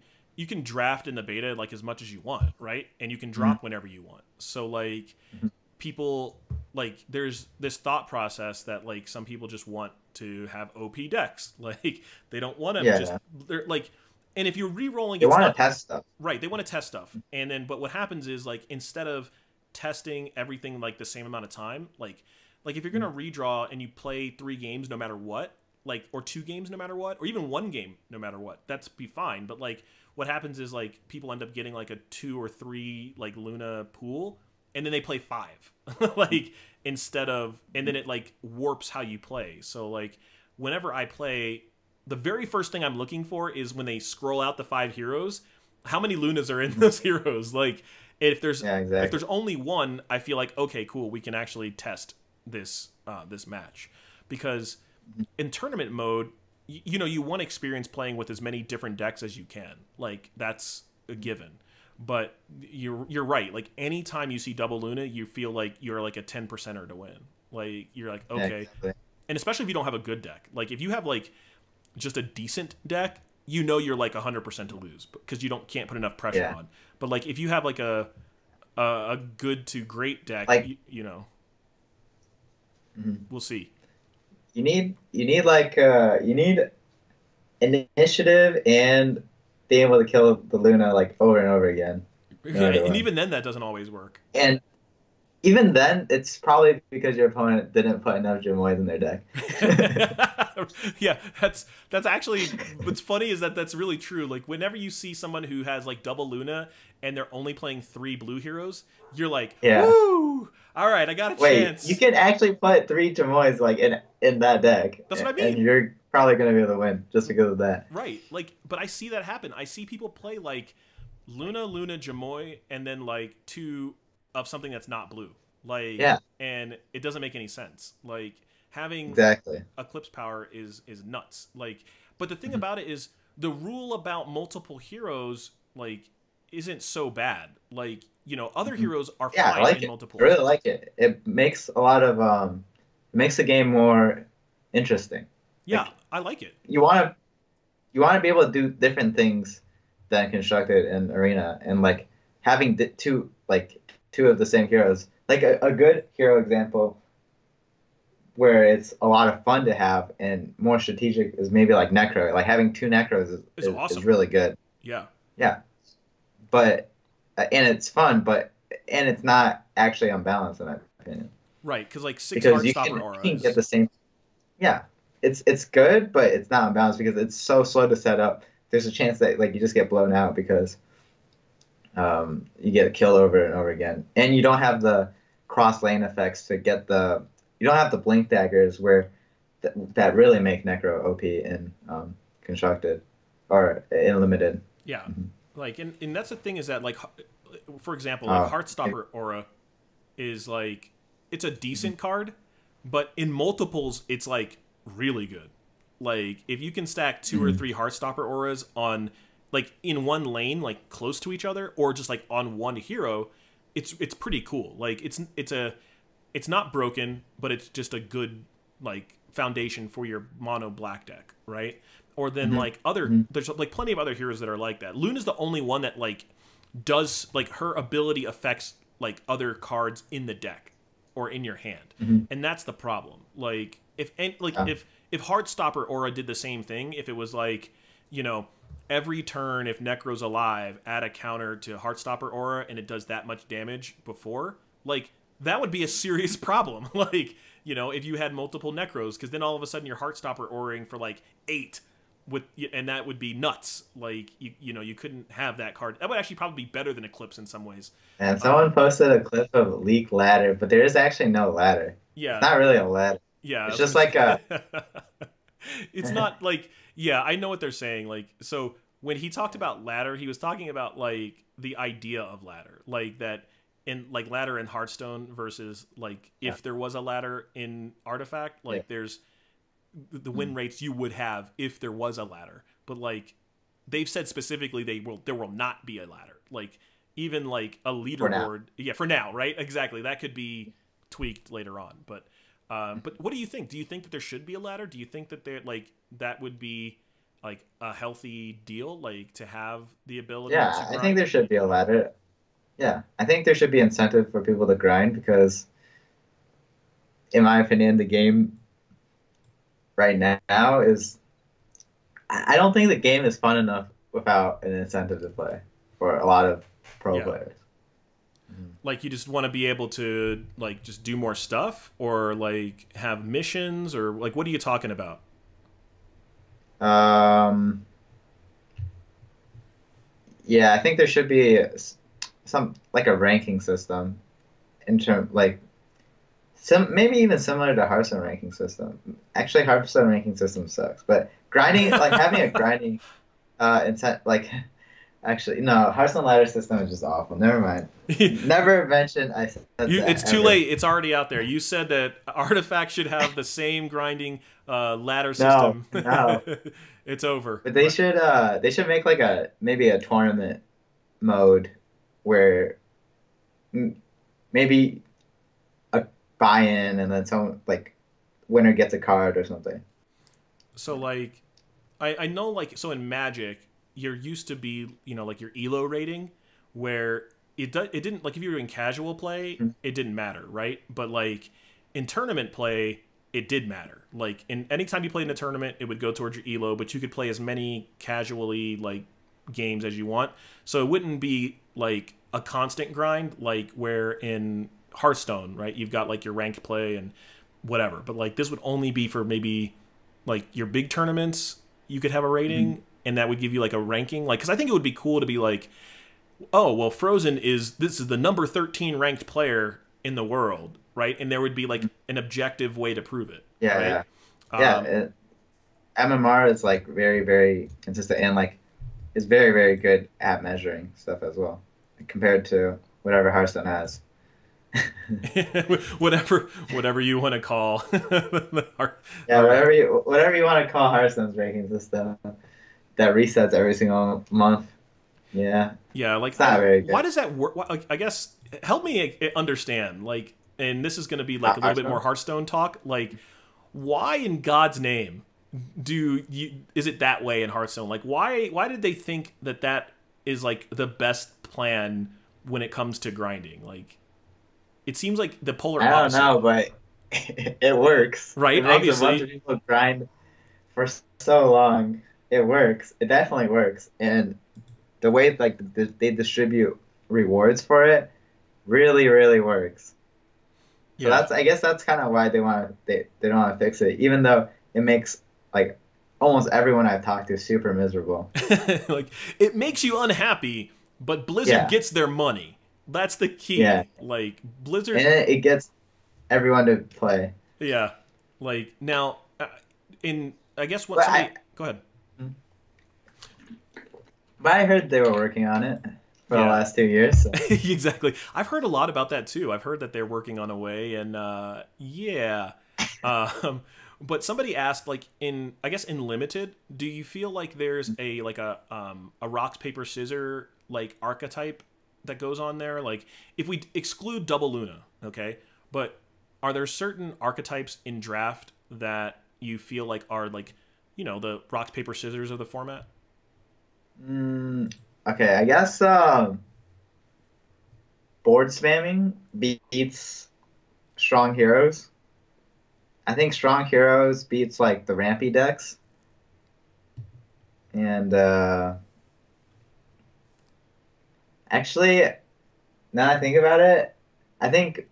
draft in the beta like as much as you want, right? And you can Mhm. drop whenever you want. So like Mhm. people, like there's this thought process that like some people just want to have OP decks. Like they don't want to just Yeah, they're like, and if you're re-rolling, they it's want to not test stuff. right. They want to test stuff, and then but what happens is like instead of testing everything like the same amount of time, like if you're gonna redraw and you play 3 games no matter what, like or 2 games no matter what, or even 1 game no matter what, that's be fine. But like what happens is like people end up getting like a 2 or 3 like Luna pool, and then they play 5, like instead of, and then it like warps how you play. So like whenever I play, the very first thing I'm looking for is when they scroll out the 5 heroes, how many Lunas are in those heroes. Like if there's Yeah, exactly. only one, I feel like okay, cool, we can actually test this this match, because in tournament mode, you want experience playing with as many different decks as you can. Like that's a given. But you're right. Like anytime you see double Luna, you feel like you're like a 10%er to win. Like you're like Yeah, okay, exactly. and especially if you don't have a good deck. Like if you have like just a decent deck, you're like 100% to lose because you can't put enough pressure Yeah. on. But like if you have like a good to great deck, Like mhm. we'll see. You need initiative and being able to kill the Luna like over and over again in order to And win. even then, that doesn't always work. And even then, it's probably because your opponent didn't put enough Jamoys in their deck. Yeah, that's actually what's funny is that that's really true. Like whenever you see someone who has like double Luna and they're only playing 3 blue heroes, you're like, Yeah. woo! All right, I got a Wait, you chance. can actually put 3 Chamois like in that deck, That's what I and mean. you're probably gonna be able to win just because of that. Right. Like, but I see that happen. I see people play like Luna, Jamoy, and then like 2 of something that's not blue. Like, Yeah, and it doesn't make any sense. Like having exactly. Eclipse power is nuts. Like, but the thing Mhm. about it is the rule about multiple heroes like isn't so bad. Like, other Mhm. heroes are Yeah, I fine like in it. I multiples. really like it. It makes a lot of it makes the game more interesting. Yeah, Like I like it. you want to you want to be able to do different things than constructed in arena, and like having two of the same heroes. Like a good hero example where it's a lot of fun to have and more strategic is maybe like Necro. Like having 2 Necros It's is awesome. really good. Yeah. Yeah, but and it's fun, but and it's not actually unbalanced in my opinion Right, because like 6 because Heartstopper you can get auras. the same. Yeah, it's good, but it's not unbalanced because it's so slow to set up. There's a chance that like you just get blown out because you get killed over and over again, and you don't have the cross lane effects to get the. You don't have the blink daggers where that really make Necro OP in constructed or in limited. Yeah. Mhm. Like, and that's the thing is that, like, for example, like Uh, Heartstopper Aura is like, it's a mhm. decent card, but in multiples, it's like really good. Like, if you can stack 2 or 3 Heartstopper Auras on, like, in one lane, like, close to each other, or just like on one hero, it's pretty cool. Like, it's not broken, but it's just a good like foundation for your mono black deck, right? Or then Mhm. like other Mhm. there's like plenty of other heroes that are like that. Luna's the only one that like does like her ability affects like other cards in the deck or in your hand. Mhm. And that's the problem. Like Yeah. if Heartstopper Aura did the same thing, if it was like, you know, every turn if Necro's alive, add a counter to Heartstopper Aura and it does that much damage before, like that would be a serious problem. Like, if you had multiple Necros, because then all of a sudden your Heartstopper Aura-ing for like 8 with, and that would be nuts. Like you couldn't have that card. That would actually probably be better than Eclipse in some ways. And someone Um, posted a clip of leak ladder, but there is actually no ladder. It's yeah, not really a ladder. yeah. I It's was just gonna like a. say, it's not like, yeah. I know what they're saying. Like, so when he talked about ladder, he was talking about like the idea of ladder, like that in like ladder in Hearthstone versus like Yeah, if there was a ladder in Artifact, yeah. like there's the win Mhm. rates you would have if there was a ladder. But like they've said specifically there will not be a ladder. Like even like a For now. leaderboard, yeah, for now, right? Exactly. That could be tweaked later on. But what do you think? Do you think that there should be a ladder? Do you think that there like that would be like a healthy deal, like to have the ability to Yeah, I think grind? there should be a ladder. Yeah, I think there should be incentive for people to grind because, in my opinion, the game right now is. I don't think the game is fun enough without an incentive to play for a lot of pro Yeah. players. Mhm. Like you just want to be able to like just do more stuff or like have missions or like what are you talking about? Um, yeah, I think there should be some like a ranking system in term like some maybe even similar to Hearthstone ranking system. Actually, Hearthstone ranking system sucks, but grinding like having a grinding intent like actually no Hearthstone ladder system is just awful. Never mind. Never mention I said It's that too ever. late. It's already out there. You said that Artifact should have the same grinding ladder No, system. no. It's over. But But they should make like a maybe a tournament mode where m- maybe a buy-in and then someone like winner gets a card or something. so like I know like so in Magic, you're used to be, like your elo rating where it didn't like if you were in casual play, Mhm. it didn't matter, right? But like in tournament play, it did matter. Like in anytime you played in a tournament, it would go towards your elo, but you could play as many casually like games as you want. So it wouldn't be like a constant grind like where in Hearthstone, right? You've got like your ranked play and whatever. But like this would only be for maybe like your big tournaments, you could have a rating, Mhm. and that would give you like a ranking. Like, because I think it would be cool to be like, oh well, Frozen is this is the number 13 ranked player in the world, right? And there would be like an objective way to prove it, Yeah, right? yeah, yeah. Um, MMR is like very, very consistent and like is very, very good at measuring stuff as well, compared to whatever Hearthstone has. whatever you want to call the Yeah, whatever you want to call Hearthstone's rankings system that resets every single month. Yeah, yeah, like it's I not don't. very Why good. does that work? I guess help me understand. Like, and this is going to be like a little bit more Hearthstone? Hearthstone talk. Like, why in God's name do you is it that way in Hearthstone? Like, why did they think that that is like the best plan when it comes to grinding? Like, it seems like the polar I don't opposite, know, but it works. right? It makes a bunch of Obviously, people grind for so long. It works. It definitely works. And the way like they distribute rewards for it really, really works. So yeah. I guess that's kind of why they don't want to fix it, even though it makes like almost everyone I've talked to super miserable. Like, it makes you unhappy, but Blizzard Yeah, gets their money. That's the yeah, key. Like and Blizzard, it gets everyone to play. yeah. Like now, in I guess what But I somebody go ahead. but I heard they were working on it for the Yeah, last 2 years. So. exactly. I've heard a lot about that too. I've heard that they're working on a way, and yeah. Um, but somebody asked, like in I guess in limited, do you feel like there's a rocks paper scissor like archetype that goes on there? Like if we exclude double Luna, okay, but are there certain archetypes in draft that you feel like are like the rocks paper scissors of the format? Mm, okay, I guess board spamming beats strong heroes. I think strong heroes beats like the rampy decks, and actually, now that I think about it, I think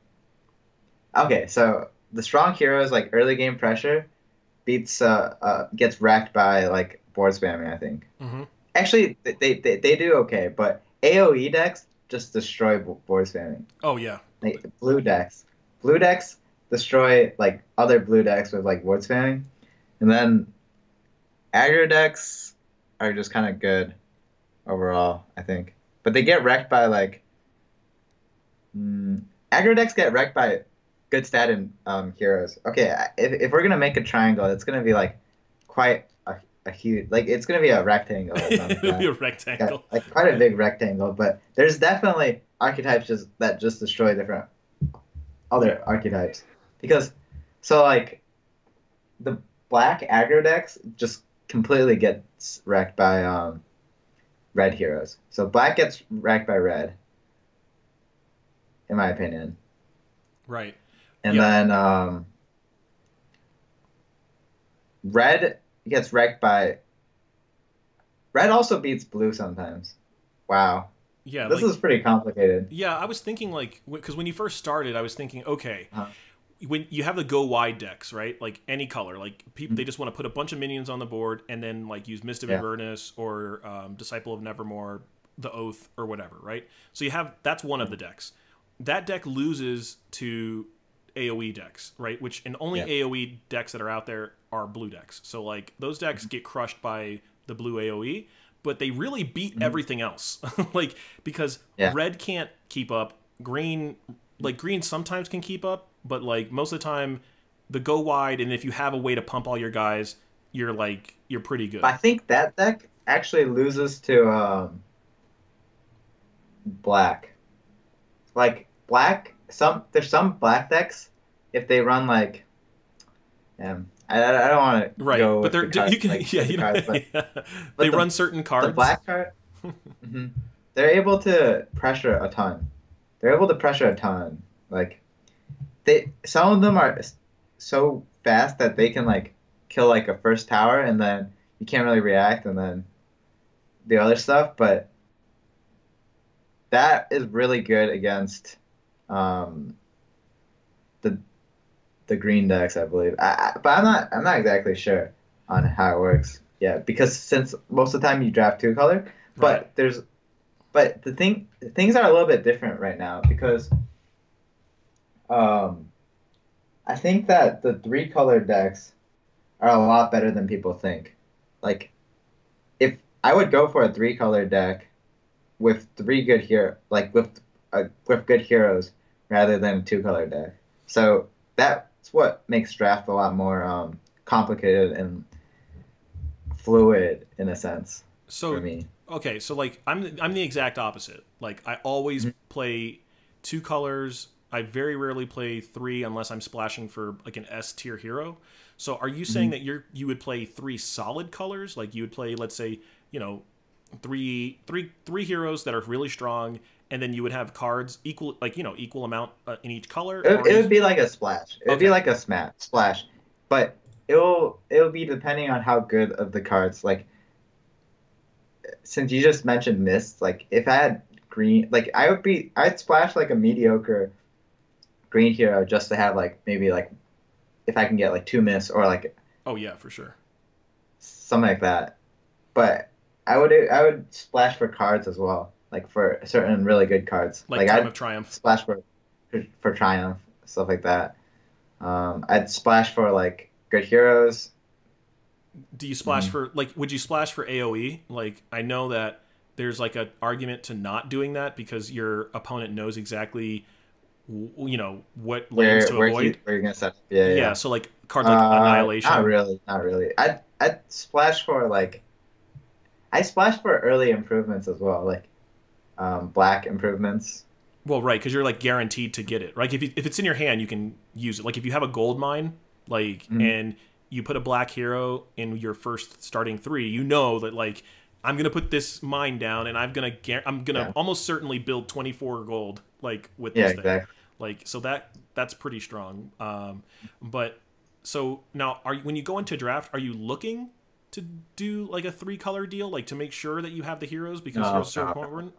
okay. So the strong heroes like early game pressure beats gets wrecked by like board spamming. I think Mm-hmm. actually they do okay, but AOE decks just destroy board spamming. Oh yeah. Like blue decks destroy like other blue decks with like board spamming, and then aggro decks are just kind of good overall. I think, but they get wrecked by like mm, aggro decks get wrecked by good stat and heroes. Okay, if we're gonna make a triangle, it's gonna be like quite a huge like it's gonna be a rectangle or something It'll like be a that. rectangle. Like quite a big rectangle, but there's definitely archetypes that just destroy different Yeah. other archetypes because so like the black aggro decks just completely gets wrecked by red heroes. So black gets wrecked by red, in my opinion, Right. and Yeah. then red gets wrecked by red. Also beats blue sometimes. Wow, Yeah. this Like is pretty complicated. yeah, I was thinking like because when you first started, I was thinking okay, Uh, when you have the go wide decks, right? Like any color, like people they just want to put a bunch of minions on the board and then like use Mist of yeah. Avernus or Disciple of Nevermore, the Oath or whatever, right? So you have that's one of the decks. That deck loses to AOE decks, right? Which and only Yeah. AOE decks that are out there are blue decks. So like those decks get crushed by the blue AOE, but they really beat Mhm. everything else. Like because Yeah. red can't keep up, green sometimes can keep up, but like most of the time the go wide and if you have a way to pump all your guys, you're pretty But good. I think that deck actually loses to black. Like black, there's some black decks if they run like I don't want to Right. go But with they're the card you can like yeah, with the you know cards, yeah. They but run certain the cards. black card, mhm, they're able to pressure a ton. They're able to pressure a ton. Like they some of them are so fast that they can like kill like a first tower and then you can't really react and then the other stuff, but that is really good against um, the the green decks, I believe. But I'm not exactly sure. on how it works. Yeah, because since most of the time you draft two color, Right. but things are a little bit different right now because um I think that the three color decks are a lot better than people think. Like if I would go for a three color deck with three good hero like with good heroes rather than a two color deck. So that's what makes draft a lot more complicated and fluid in a sense for So, me. okay, so like I'm the exact opposite. Like I always Mhm. play two colors. I very rarely play three unless I'm splashing for like an S tier hero. So are you saying Mhm. that you would play three solid colors? Like you would play, let's say, you know, three heroes that are really strong, and then you would have cards equal, like equal amount in each color, or are It you? would be like a splash. It would be Okay, like a splash, but it'll be depending on how good of the cards. Like since you just mentioned mist, like if I had green, like I'd splash like a mediocre green hero just to have like maybe like if I can get like two mists or like oh yeah, for sure. something like that. But I would splash for cards as well, like for certain really good cards. Like Like Time I'd of Triumph. splash for triumph stuff like that. I'd splash for like good heroes. Do you splash Mhm. for, like, would you splash for AoE? Like I know that there's like an argument to not doing that because your opponent knows exactly what lanes to avoid. Where you gonna set up? Yeah, Yeah, yeah. so like cards like Not Annihilation. really, not really. I'd splash for like I splash for early improvements as well, like black improvements. Well, right, because you're like guaranteed to get it. Right, if it's in your hand, you can use it. Like if you have a gold mine, like, Mhm. and you put a black hero in your first starting three, you know that like I'm gonna put this mine down, and I'm gonna Yeah, almost certainly build 24 gold like with yeah, this thing. exactly. Like so that's pretty strong. But so now when you go into draft, are you looking to do like a three color deal, like to make sure that you have the heroes because heroes No, are so no. important?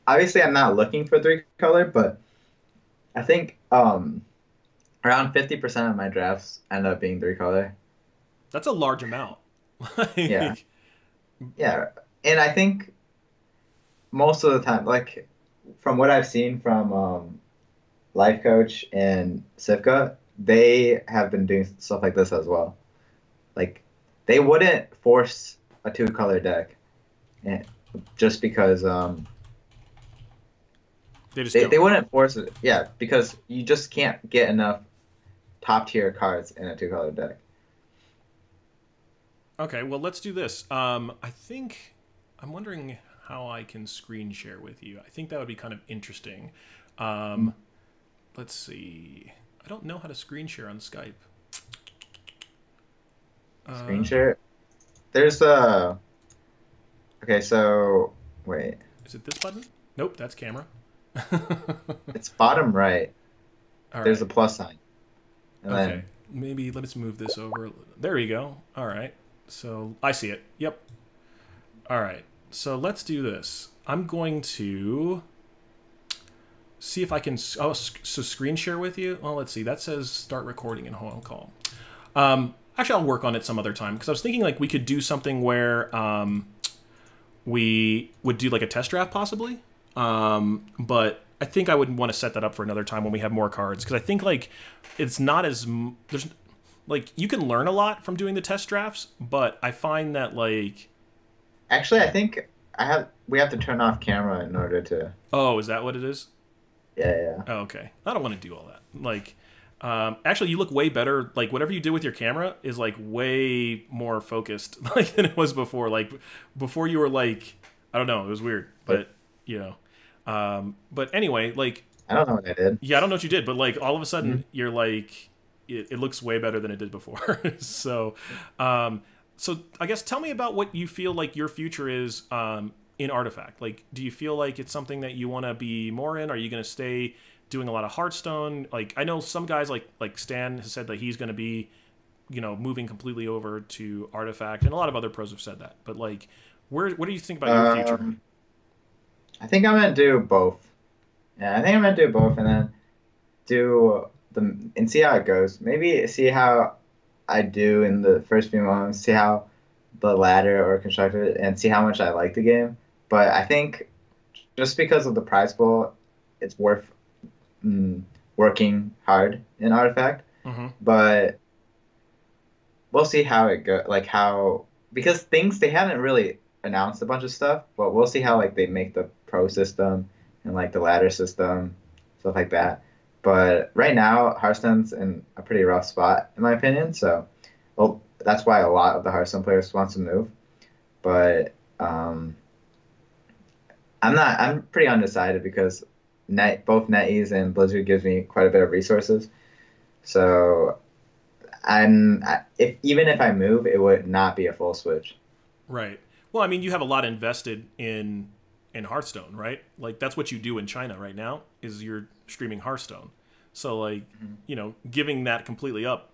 Obviously, I'm not looking for three color, but I think around 50% of my drafts end up being three color. That's a large amount. Yeah, Like, yeah, and I think most of the time, like from what I've seen from Life Coach and Sivka, they have been doing stuff like this as well. Like they wouldn't force a two color deck eh, just because they just they don't. wouldn't force it. Yeah, because you just can't get enough top tier cards in a two color deck. Okay, well, let's do this. I think I'm wondering how I can screen share with you. I think that would be kind of interesting. Um, let's see. I don't know how to screen share on Skype. Screen Uh, share. There's a okay, so wait. is it this button? Nope, that's camera. It's bottom right. All There's a right. plus sign. And Okay. then Maybe let's move this over. There you go. All right. So I see it. Yep. All right. So let's do this. I'm going to see if I can. Oh, so screen share with you. Well, let's see. That says start recording in Hong Kong. Actually, I'll work on it some other time because I was thinking like we could do something where we would do like a test draft possibly. But I think I would want to set that up for another time when we have more cards because I think like it's not as there's like you can learn a lot from doing the test drafts, but I find that like actually I think I have we have to turn off camera in order to oh, is that what it is? yeah, yeah. Oh, okay. I don't want to do all that. Like, actually, you look way better. Like, whatever you did with your camera is like way more focused, like than it was before. Like, before you were like, I don't know, it was weird, But but you know. But anyway, like, I don't know what I did. yeah, I don't know what you did, but like, all of a sudden, Mhm. you're like, it looks way better than it did before. So, um, so I guess tell me about what you feel like your future is in Artifact. Like, do you feel like it's something that you want to be more in? Are you going to stay doing a lot of Hearthstone? Like, I know some guys like Stan has said that he's going to be, moving completely over to Artifact, and a lot of other pros have said that. But like, what do you think about your future? Um I think I'm gonna do both. Yeah, I think I'm gonna do both and then do the and see how it goes. Maybe see how I do in the first few moments, see how the ladder or constructed, and see how much I like the game. But I think just because of the prize pool, it's worth mm, working hard in Artifact. Mm-hmm. But we'll see how it goes. Like how because things they haven't really announced a bunch of stuff, but we'll see how like they make the pro system and like the ladder system, stuff like that. But right now, Hearthstone's in a pretty rough spot, in my opinion. So, well, that's why a lot of the Hearthstone players want to move. But I'm not. I'm pretty undecided because both NetEase and Blizzard gives me quite a bit of resources. So if even if I move, it would not be a full switch. Right. Well, I mean, you have a lot invested in Hearthstone, right? Like that's what you do in China right now is you're streaming Hearthstone. So like, you know, giving that completely up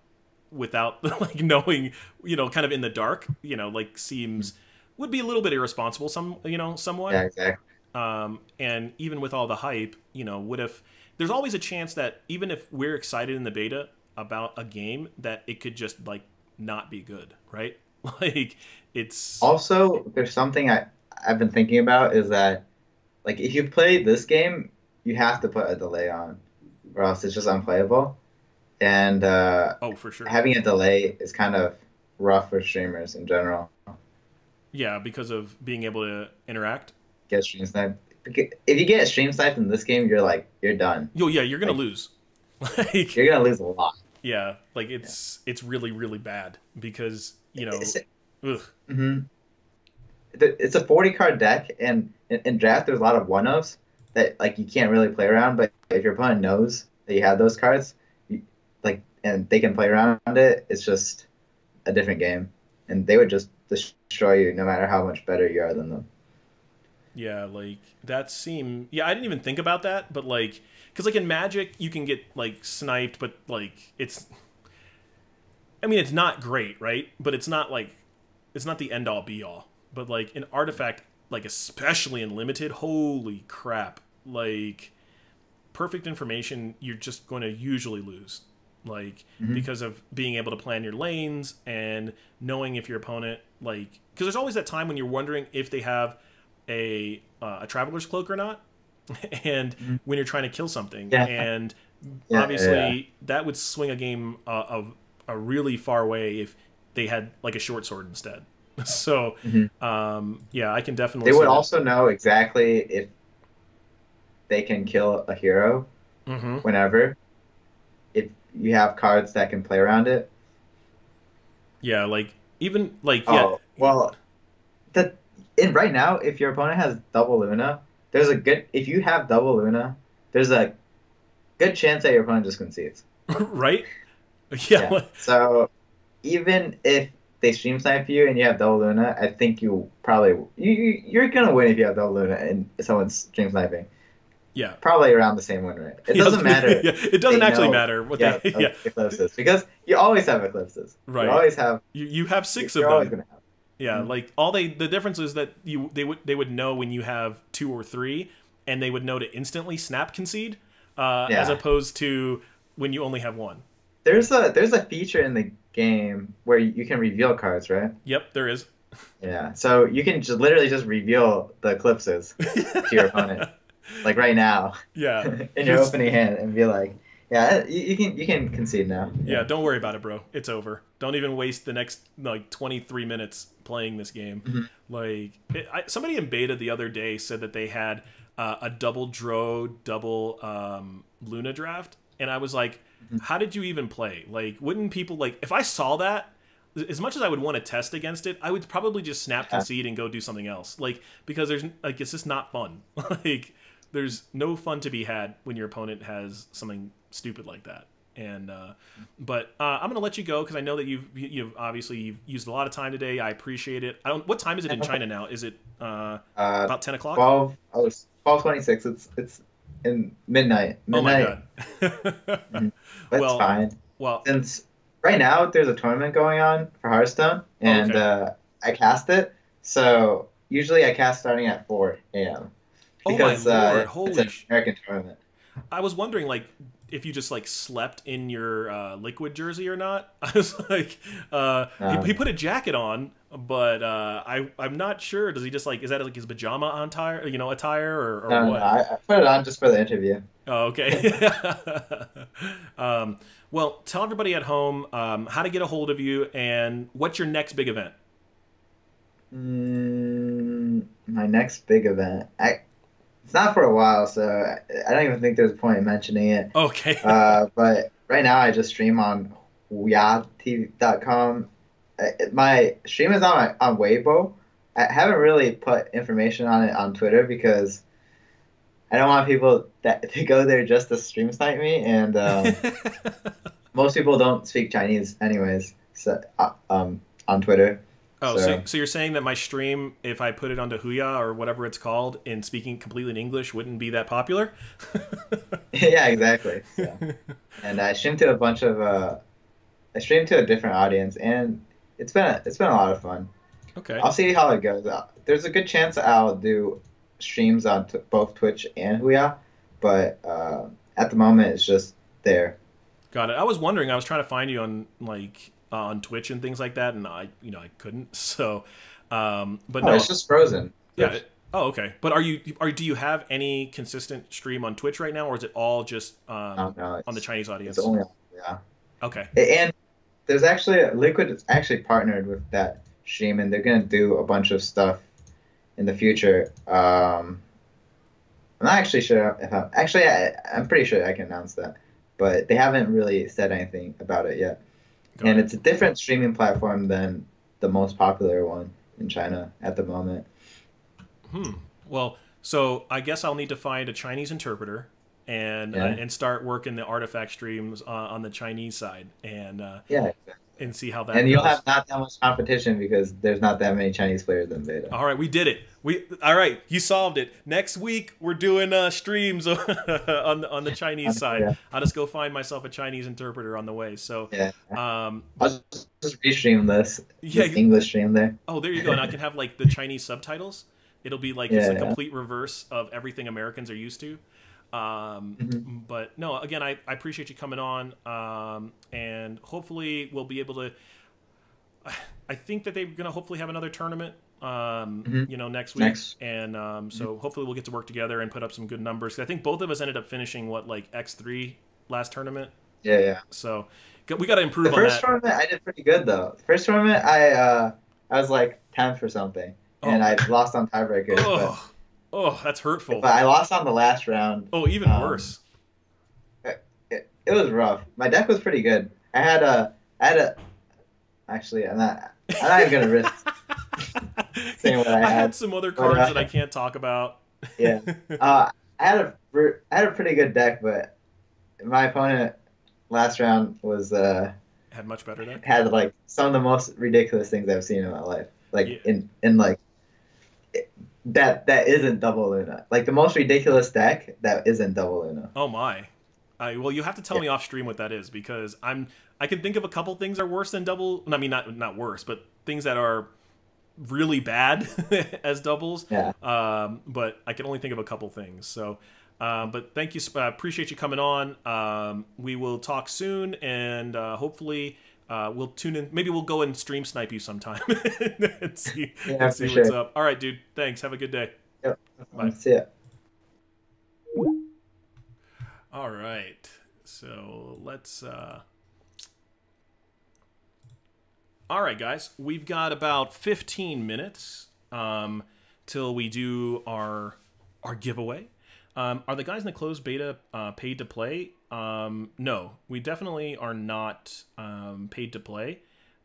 without like knowing, you know, kind of in the dark, you know, like seems would be a little bit irresponsible somewhat. Yeah, exactly. And even with all the hype, you know, what if there's always a chance that even if we're excited in the beta about a game that it could just like not be good, right? Like it's Also, there's something I've been thinking about is that like if you play this game, you have to put a delay on, or else it's just unplayable. And oh, for sure. having a delay is kind of rough for streamers in general. Yeah, because of being able to interact. Get stream sniped. If you get stream sniped in this game, you're done. Yo, yeah, you're gonna Like lose. Like, you're gonna lose a lot. yeah, like it's really really bad because you know, ugh. Mm-hmm. It's a 40 card deck, and in draft there's a lot of one-offs that like you can't really play around. But if your opponent knows that you have those cards, like and they can play around it, it's just a different game, and they would just destroy you no matter how much better you are than them. Yeah, like that seem. Yeah, I didn't even think about that, but like, because like in Magic you can get like sniped, but like it's. I mean, it's not great, right? But it's not like, it's not the end all be all. But like in Artifact, like especially in Limited, holy crap! Like perfect information, you're just going to usually lose. Like because of being able to plan your lanes and knowing if your opponent like because there's always that time when you're wondering if they have a traveler's cloak or not, and when you're trying to kill something, Yeah. and Yeah, obviously that would swing a game of a really far way if they had like a short sword instead. So yeah, I can definitely. They see would that. also know exactly if they can kill a hero whenever. If you have cards that can play around it. Yeah, like even like Oh, well, the in right now, if your opponent has double Luna, there's a good if you have double Luna, there's a good chance that your opponent just concedes. right? Yeah. Yeah, So even if they stream snipe you and you have double Luna, I think you're gonna win if you have double Luna and someone's stream sniping. yeah. Probably around the same win rate. It doesn't matter. Yeah, it doesn't actually matter what Yeah, they. Yeah, eclipses because you always have eclipses. right. You always have. You have 6 of You're always them. gonna have. Yeah, like the difference is that they would know when you have 2 or 3, and they would know to instantly snap concede, as opposed to when you only have 1. There's a feature in the game where you can reveal cards, right? Yep, there is. Yeah, so you can just literally just reveal the eclipses to your opponent, like right now. Yeah, in your opening hand, and be like, yeah, you can concede now. Yeah, don't worry about it, bro. It's over. Don't even waste the next like 23 minutes playing this game. Like somebody in beta the other day said that they had a double Dro, double Luna draft, and I was like, how did you even play? Like, wouldn't people like if I saw that? As much as I would want to test against it, I would probably just snap concede and go do something else. Like because there's like it's just not fun. Like there's no fun to be had when your opponent has something stupid like that. And but I'm gonna let you go because I know that you've obviously used a lot of time today. I appreciate it. I don't. What time is it in China now? Is it about 10 o'clock? 12:26. It's in midnight. Oh my Midnight. god. That's Well, fine. Well, Since right now there's a tournament going on for Hearthstone, and okay. I cast it. So usually I cast starting at 4 a.m. Oh my because lord! it's Holy an American tournament. I was wondering, like, if you just like slept in your Liquid jersey or not. I was like, he put a jacket on, but I'm not sure. Does he just like, is that like his pajama attire, attire or No, what? I put it on just for the interview. Oh, okay. Well, tell everybody at home how to get a hold of you and what's your next big event. My next big event. It's not for a while, so I don't even think there's a point in mentioning it. Okay. But right now I just stream on huyatv.com. My stream is on Weibo. I haven't really put information on it on Twitter because I don't want people to go there just to stream snipe me, and most people don't speak Chinese anyways. So on Twitter. Oh, so you're saying that my stream, if I put it onto Huya or whatever it's called, and speaking completely in English, wouldn't be that popular? Yeah, exactly. So. And I stream to I stream to a different audience, and it's been a lot of fun. Okay. I'll see how it goes. There's a good chance I'll do streams on both Twitch and Huya, but at the moment it's just there. Got it. I was wondering. I was trying to find you on on Twitch and things like that, and I couldn't. So, but no, it's just Frozen. Yeah. Oh, okay. But do you have any consistent stream on Twitch right now, or is it all just no, on the Chinese audience? It's only yeah. Okay. And there's actually Liquid is actually partnered with that stream, and they're gonna do a bunch of stuff in the future. I'm not actually sure if I'm pretty sure I can announce that, but they haven't really said anything about it yet. And it's a different streaming platform than the most popular one in China at the moment. Well, so I guess I'll need to find a Chinese interpreter and start working the artifact streams on the Chinese side and and see how that goes. And you'll have not that much competition because there's not that many Chinese players in beta. All right, we did it. All right, you solved it. Next week we're doing streams on the Chinese side. Yeah. I'll just go find myself a Chinese interpreter on the way. So I'll just restream this English stream there. Oh, there you go. And I can have like the Chinese subtitles. It'll be like it's a complete reverse of everything Americans are used to. But no, again, I appreciate you coming on, and hopefully we'll be able to. I think that they're gonna hopefully have another tournament, next week, and so hopefully we'll get to work together and put up some good numbers. I think both of us ended up finishing like X3 last tournament. Yeah. So we got to improve on that. The first tournament I did pretty good though. The first tournament I was like 10th or something, and I lost on tiebreakers. Oh, that's hurtful. But I lost on the last round. Oh, even worse. It was rough. My deck was pretty good. I had a. Actually, I'm not even gonna risk saying what I had. I had some other cards that I can't talk about. Yeah. I had a pretty good deck, but my opponent last round was had much better deck. Had like some of the most ridiculous things I've seen in my life. Like in like. That isn't double Luna. Like the most ridiculous deck that isn't double Luna. Oh my. Well, you have to tell me off stream what that is because I can think of a couple things that are worse than double. I mean, not worse, but things that are really bad as doubles. Yeah. But I can only think of a couple things. So, but thank you. Appreciate you coming on. We will talk soon, and hopefully. We'll tune in. Maybe we'll go and stream snipe you sometime and see what's up. All right, dude. Thanks. Have a good day. Yep. Bye. See ya. All right. So let's. All right, guys. We've got about 15 minutes till we do our giveaway. Are the guys in the closed beta paid to play? No, we definitely are not paid to play.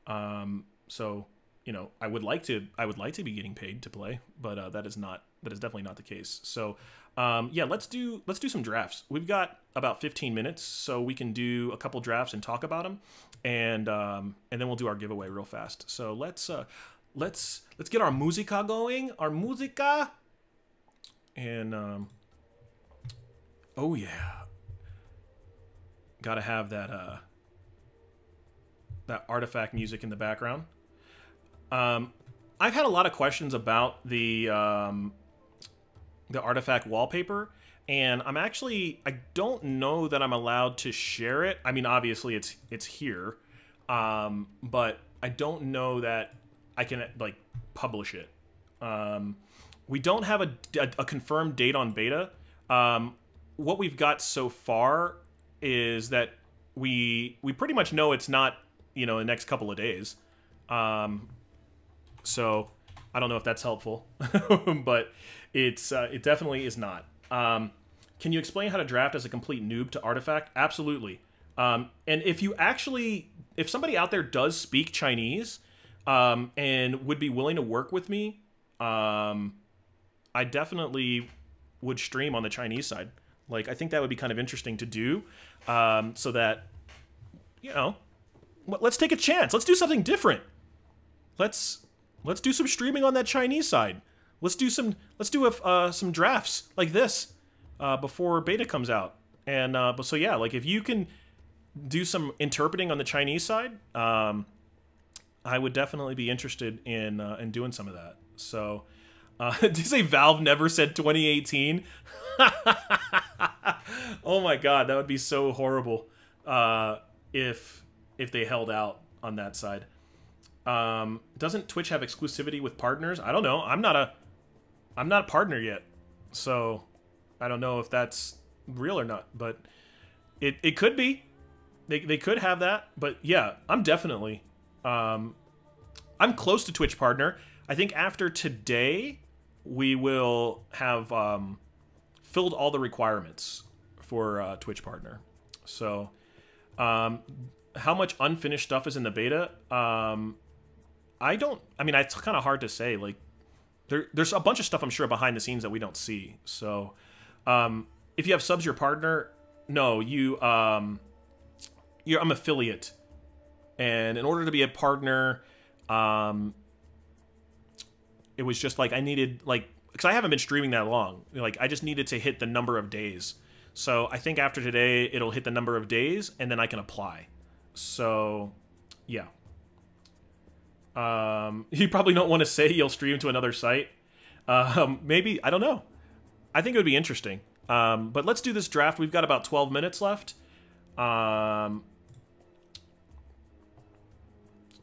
So I would like to be getting paid to play, but that is definitely not the case. So let's do some drafts. We've got about 15 minutes, so we can do a couple drafts and talk about them, and then we'll do our giveaway real fast. So let's get our musica going. Our musica, and oh yeah. Gotta have that that artifact music in the background. I've had a lot of questions about the artifact wallpaper, and I don't know that I'm allowed to share it. I mean, obviously it's here, but I don't know that I can like publish it. We don't have a confirmed date on beta. What we've got so far is that we pretty much know it's not, you know, the next couple of days. So I don't know if that's helpful, but it definitely is not. Can you explain how to draft as a complete noob to Artifact? Absolutely. And if somebody out there does speak Chinese, and would be willing to work with me, I definitely would stream on the Chinese side. Like, I think that would be kind of interesting to do, so that, you know, let's take a chance. Let's do something different. Let's do some streaming on that Chinese side. Let's do some drafts like this before beta comes out. And so yeah, like if you can do some interpreting on the Chinese side, I would definitely be interested in doing some of that. So, did you say Valve never said 2018? Oh my god, that would be so horrible if they held out on that side. Doesn't Twitch have exclusivity with partners? I don't know. I'm not a partner yet, so I don't know if that's real or not. But it could be. They could have that. But yeah, I'm definitely. I'm close to Twitch partner. I think after today, we will have filled all the requirements for Twitch partner. So, how much unfinished stuff is in the beta? I mean, it's kind of hard to say. Like, there's a bunch of stuff I'm sure behind the scenes that we don't see. So, if you have subs your partner, no, I'm affiliate, and in order to be a partner, it was just like I needed, like, because I haven't been streaming that long. Like, I just needed to hit the number of days. So I think after today, it'll hit the number of days, and then I can apply. So, yeah. You probably don't want to say you'll stream to another site. Maybe, I don't know. I think it would be interesting. But let's do this draft. We've got about 12 minutes left.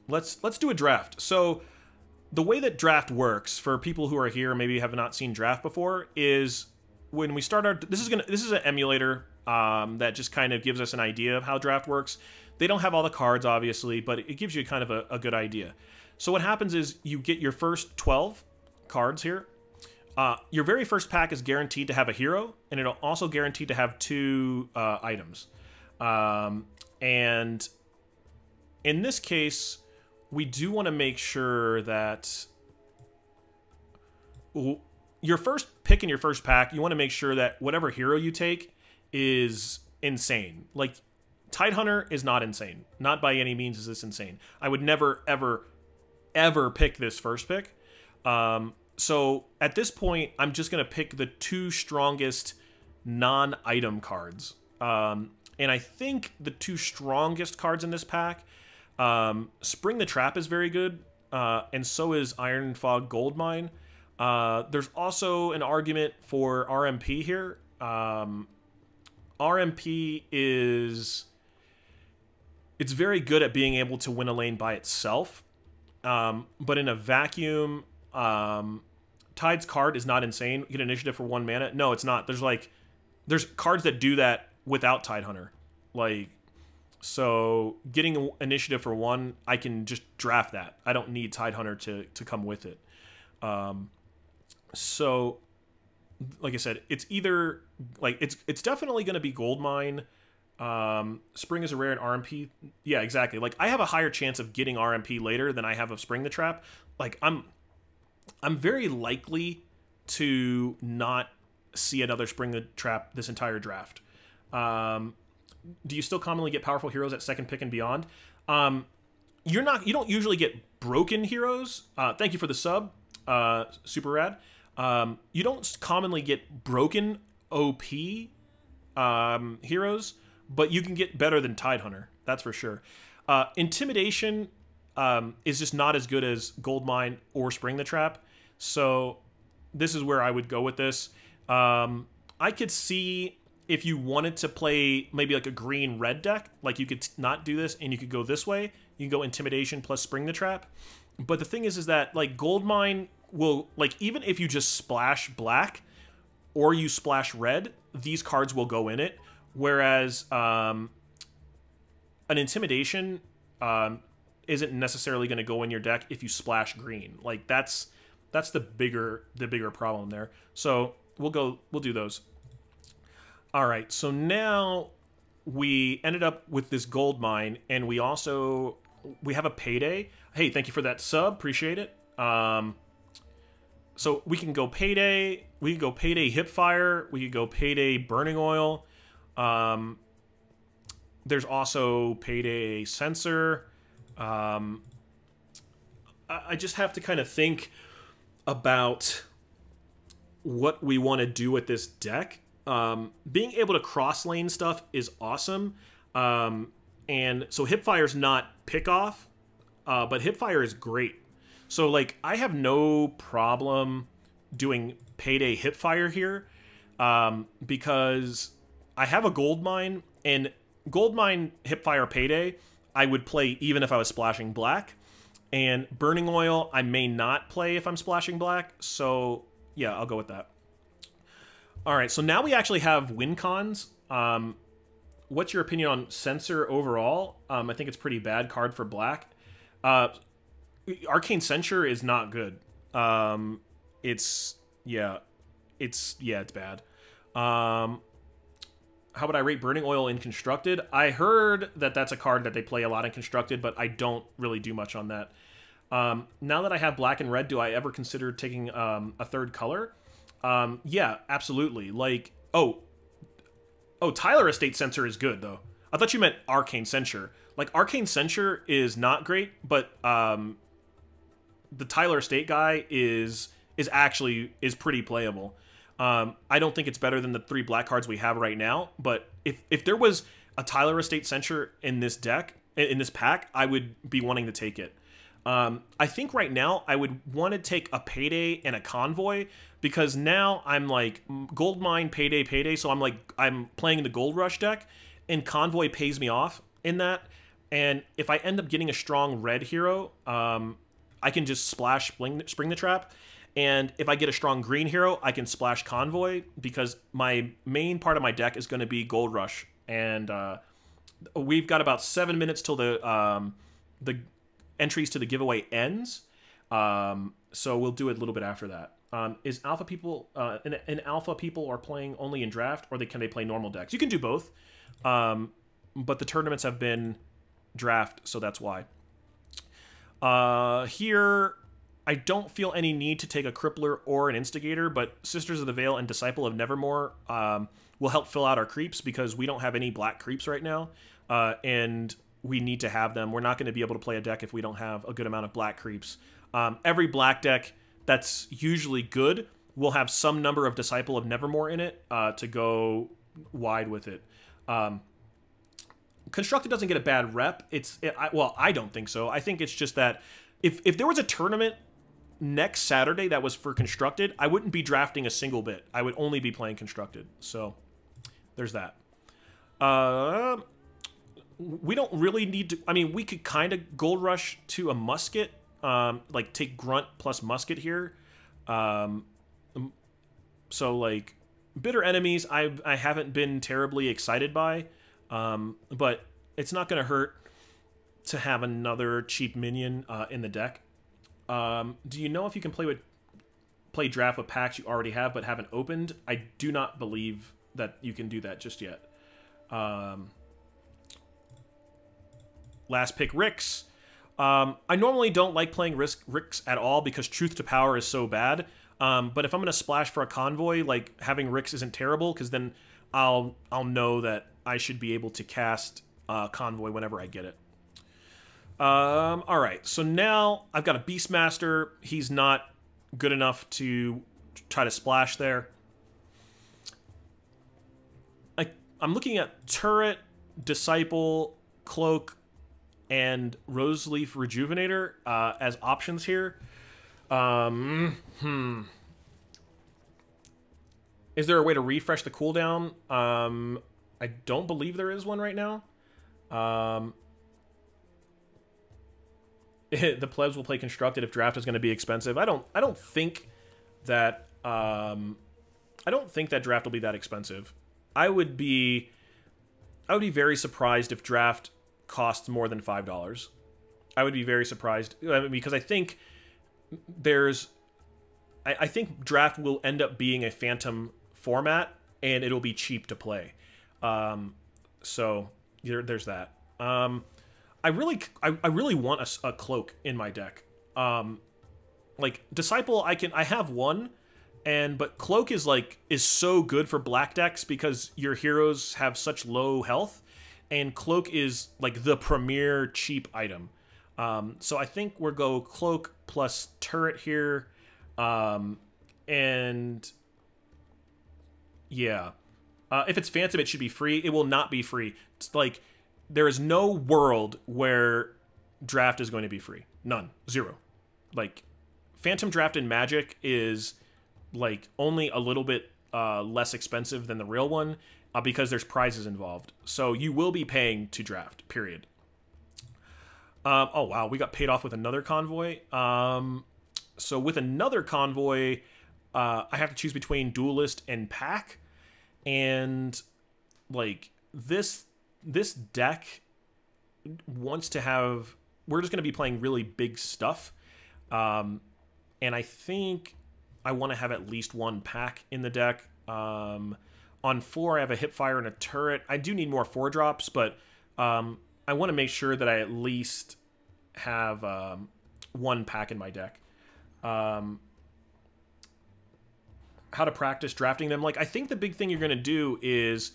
Let's do a draft. So the way that draft works for people who are here and maybe have not seen draft before is when we start our this is an emulator that just kind of gives us an idea of how draft works. They don't have all the cards obviously, but it gives you kind of a good idea. So what happens is you get your first 12 cards here. Your very first pack is guaranteed to have a hero, and it'll also guaranteed to have 2 items. And in this case, we do want to make sure that your first pick in your first pack, you want to make sure that whatever hero you take is insane. Like, Tidehunter is not insane. Not by any means is this insane. I would never, ever, ever pick this first pick. So at this point, I'm just going to pick the 2 strongest non-item cards. And I think the 2 strongest cards in this pack, Spring the Trap is very good, and so is Iron Fog Goldmine. There's also an argument for RMP here. RMP it's very good at being able to win a lane by itself, but in a vacuum, Tide's card is not insane. You get initiative for 1 mana. No, it's not. There's cards that do that without Tidehunter. Like, so getting initiative for 1, I can just draft that. I don't need Tidehunter to come with it. So, like I said, it's either like it's definitely going to be Goldmine. Spring is a rare in RMP. Yeah, exactly. Like, I have a higher chance of getting RMP later than I have of Spring the Trap. Like, I'm very likely to not see another Spring the Trap this entire draft. Do you still commonly get powerful heroes at second pick and beyond? You don't usually get broken heroes. Thank you for the sub. Super rad. You don't commonly get broken OP heroes, but you can get better than Tidehunter. That's for sure. Intimidation is just not as good as Goldmine or Spring the Trap. So this is where I would go with this. I could see if you wanted to play maybe like a green-red deck, like you could not do this and you could go this way. You can go Intimidation plus Spring the Trap. But the thing is that like Goldmine will, like, even if you just splash black or you splash red, these cards will go in it. Whereas an Intimidation isn't necessarily going to go in your deck if you splash green. Like that's the bigger problem there. So we'll do those. All right, so now we ended up with this gold mine, and we have a Payday. Hey, thank you for that sub, appreciate it. So we can go Payday, we can go Payday Hipfire, we could go Payday Burning Oil. There's also Payday Sensor. I just have to kind of think about what we want to do with this deck. Being able to cross lane stuff is awesome. And so Hipfire's not pick off, but Hipfire is great. So like I have no problem doing Payday Hipfire here, because I have a gold mine, and gold mine Hipfire Payday I would play even if I was splashing black, and Burning Oil I may not play if I'm splashing black. So yeah, I'll go with that. All right, so now we actually have win cons. What's your opinion on Censor overall? I think it's pretty bad card for black. Arcane Censure is not good. It's bad. How would I rate Burning Oil in Constructed? I heard that that's a card that they play a lot in Constructed, but I don't really do much on that. Now that I have black and red, do I ever consider taking a third color? Yeah, absolutely. Like, oh, Tyler Estate Censor is good, though. I thought you meant Arcane Censure. Like, Arcane Censure is not great, but the Tyler Estate guy is pretty playable. I don't think it's better than the 3 black cards we have right now, but if there was a Tyler Estate Censure in this deck, in this pack, I would be wanting to take it. I think right now I would want to take a Payday and a Convoy, because now I'm like Gold Mine, Payday, so I'm playing the Gold Rush deck, and Convoy pays me off in that. And if I end up getting a strong red hero, I can just splash Spring the Trap. And if I get a strong green hero, I can splash Convoy, because my main part of my deck is going to be Gold Rush. And we've got about 7 minutes till the entries to the giveaway ends. So we'll do it a little bit after that. Is alpha people in alpha people are playing only in draft, or can they play normal decks? You can do both, but the tournaments have been draft, so that's why. Here, I don't feel any need to take a Crippler or an Instigator, but Sisters of the Veil and Disciple of Nevermore will help fill out our creeps, because we don't have any black creeps right now, and we need to have them. We're not going to be able to play a deck if we don't have a good amount of black creeps. Every black deck that's usually good will have some number of Disciple of Nevermore in it to go wide with it. Constructed doesn't get a bad rep. Well, I don't think so. I think it's just that if there was a tournament next Saturday that was for Constructed, I wouldn't be drafting a single bit. I would only be playing Constructed. So there's that. We don't really need to... I mean, we could kind of Gold Rush to a Musket. Like, take Grunt plus Musket here. So, like, Bitter Enemies, I haven't been terribly excited by. But it's not going to hurt to have another cheap minion in the deck. Do you know if you can play draft with packs you already have but haven't opened? I do not believe that you can do that just yet. Last pick, Ricks. I normally don't like playing Ricks at all, because Truth to Power is so bad. But if I'm going to splash for a Convoy, like, having Ricks isn't terrible, because then I'll know that I should be able to cast Convoy whenever I get it. All right, so now I've got a Beastmaster. He's not good enough to try to splash there. I'm looking at Turret, Disciple, Cloak, and Roseleaf Rejuvenator as options here. Is there a way to refresh the cooldown? I don't believe there is one right now. The plebs will play constructed if draft is going to be expensive. I don't think that draft will be that expensive. I would be very surprised if draft costs more than $5. I would be very surprised, because I think I think draft will end up being a phantom format, and it'll be cheap to play. So there's that. I really want a cloak in my deck. Like Disciple, I have one, but cloak is so good for black decks because your heroes have such low health, and cloak is like the premier cheap item. So I think we'll go cloak plus turret here, and yeah, if it's phantom, it should be free. It will not be free. It's like, there is no world where draft is going to be free. None. Zero. Like, phantom draft in Magic is like only a little bit less expensive than the real one, because there's prizes involved. So you will be paying to draft, period. Oh wow, we got paid off with another convoy. So with another convoy, I have to choose between duelist and pack, and like this deck wants to have, we're just going to be playing really big stuff, and I think I want to have at least one pack in the deck. On 4 I have a hipfire and a turret. I do need more 4-drops, but I want to make sure that I at least have one pack in my deck. How to practice drafting them? Like, I think the big thing you're going to do is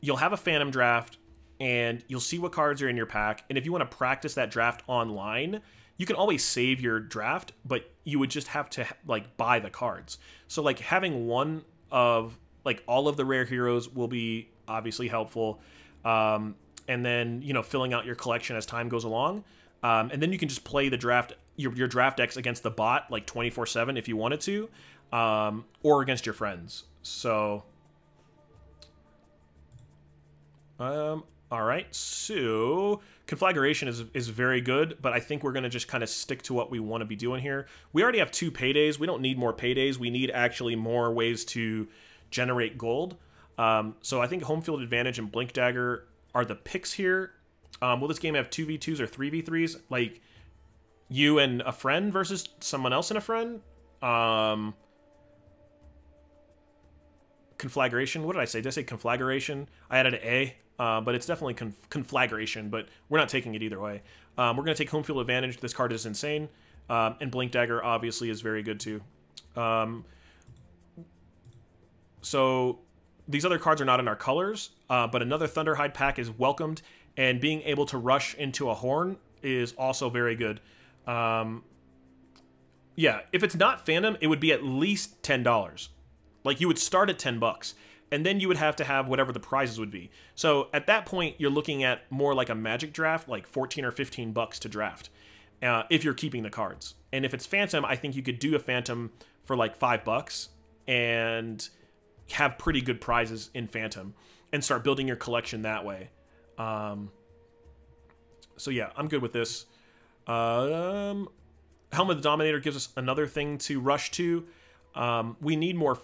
you'll have a phantom draft, and you'll see what cards are in your pack. And if you want to practice that draft online, you can always save your draft, but you would just have to like buy the cards. So like having one of like all of the rare heroes will be obviously helpful. And then, you know, filling out your collection as time goes along. And then you can just play the draft, your draft decks against the bot like 24/7 if you wanted to, or against your friends. So, all right, so Conflagration is very good, but I think we're going to just kind of stick to what we want to be doing here. We already have 2 paydays. We don't need more paydays. We need actually more ways to generate gold. So I think Home Field Advantage and Blink Dagger are the picks here. Will this game have 2v2s or 3v3s? Like, you and a friend versus someone else and a friend? Conflagration. What did I say? Did I say Conflagration? I added an A. But it's definitely Conflagration, but we're not taking it either way. We're going to take Home Field Advantage. This card is insane. And Blink Dagger obviously is very good too. So these other cards are not in our colors, but another Thunderhide pack is welcomed, and being able to rush into a Horn is also very good. Yeah, if it's not Phantom, it would be at least $10. Like, you would start at $10. And then you would have to have whatever the prizes would be. So at that point, you're looking at more like a Magic draft, like 14 or 15 bucks to draft, if you're keeping the cards. And if it's Phantom, I think you could do a Phantom for like $5 and have pretty good prizes in Phantom and start building your collection that way. So yeah, I'm good with this. Helm of the Dominator gives us another thing to rush to. We need more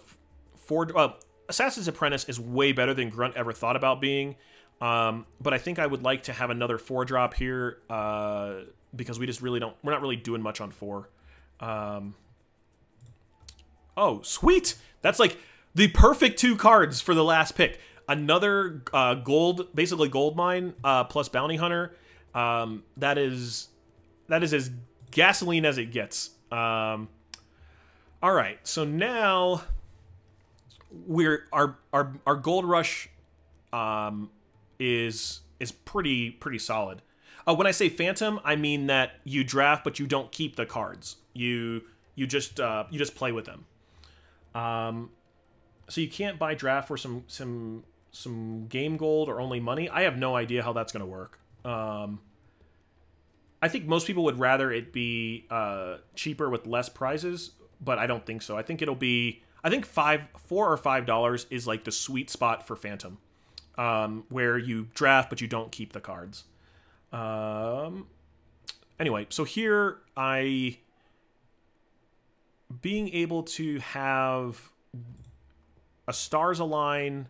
Assassin's Apprentice is way better than Grunt ever thought about being, but I think I would like to have another 4-drop here, because we just really don't, we're not really doing much on 4. Oh, sweet! That's like the perfect 2 cards for the last pick. Another gold, basically gold mine, plus bounty hunter. That is as gasoline as it gets. All right, so now our gold rush is pretty solid. When I say Phantom, I mean that you draft but you don't keep the cards. You just play with them. So you can't buy draft for some game gold or only money. I have no idea how that's going to work. I think most people would rather it be cheaper with less prizes, but I don't think so. I think it'll be I think $4 or $5 is like the sweet spot for Phantom, where you draft but you don't keep the cards. Anyway, so here being able to have a Stars Align.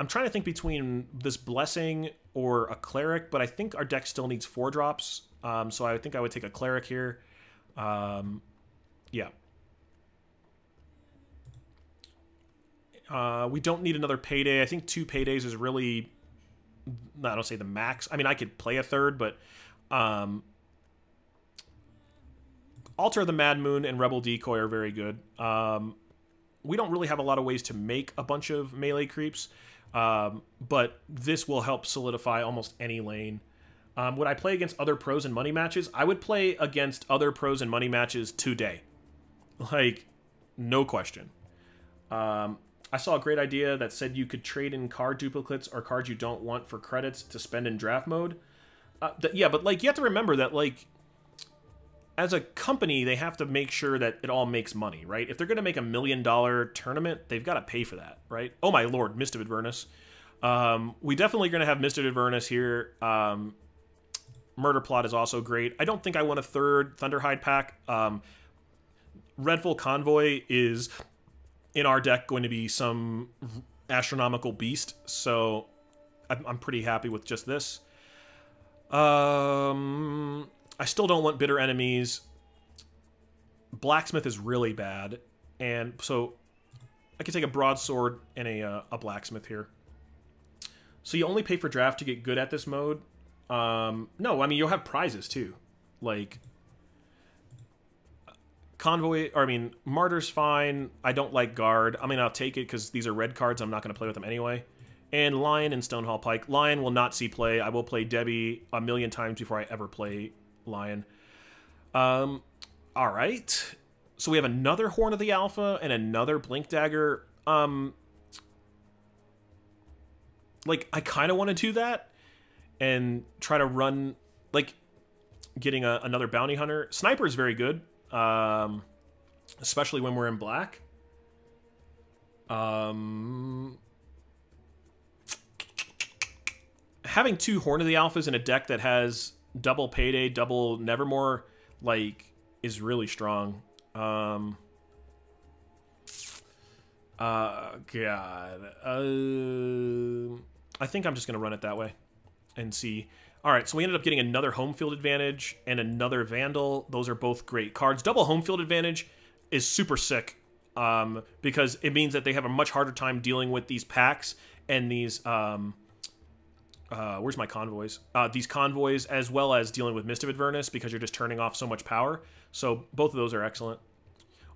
I'm trying to think between this Blessing or a Cleric, but I think our deck still needs 4-drops. So I think I would take a Cleric here. Yeah. We don't need another Payday. I think 2 Paydays is really, I don't say the max. I mean, I could play a third, but Altar of the Mad Moon and Rebel Decoy are very good. We don't really have a lot of ways to make a bunch of melee creeps, but this will help solidify almost any lane. Would I play against other pros and money matches? I would play against other pros and money matches today. Like, no question. I saw a great idea that said you could trade in card duplicates or cards you don't want for credits to spend in draft mode. Yeah, but, like, you have to remember that, like, as a company, they have to make sure that it all makes money, right? If they're going to make $1 million tournament, they've got to pay for that, right? Oh, my lord, Mist of Avernus. We definitely going to have Mist of Avernus here. Murder Plot is also great. I don't think I want a third Thunderhide pack. Redful Convoy is, in our deck, going to be some astronomical beast, so I'm pretty happy with just this. I still don't want Bitter Enemies. Blacksmith is really bad, and so I could take a Broadsword and a Blacksmith here. So you only pay for draft to get good at this mode? No, I mean, you'll have prizes too. Like, Convoy, or I mean, Martyr's fine. I don't like Guard. I mean, I'll take it because these are red cards. I'm not going to play with them anyway. And Lion and Stonehall Pike. Lion will not see play. I will play Debbie 1,000,000 times before I ever play Lion. All right. So we have another Horn of the Alpha and another Blink Dagger. Like, I kind of want to do that and try to run, like, getting another Bounty Hunter. Sniper is very good, especially when we're in black. Having 2 Horn of the Alphas in a deck that has double Payday, double Nevermore, like, is really strong. God. I think I'm just going to run it that way and see. All right, so we ended up getting another home field advantage and another Vandal. Those are both great cards. Double home field advantage is super sick because it means that they have a much harder time dealing with these packs and these... where's my convoys? These convoys, as well as dealing with Mist of Avernus, because you're just turning off so much power. So both of those are excellent.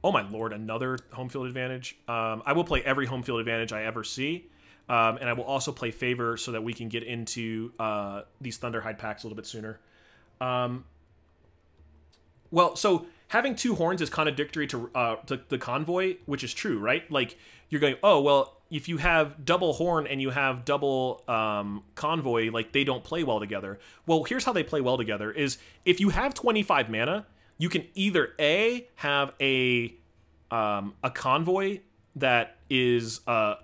Oh my lord, another home field advantage. I will play every home field advantage I ever see. And I will also play Favor so that we can get into these Thunderhide packs a little bit sooner. Well, so having 2 horns is contradictory to the convoy, which is true, right? Like, you're going, oh, well, if you have double horn and you have double convoy, like, they don't play well together. Well, here's how they play well together is if you have 25 mana, you can either A, have a convoy that is a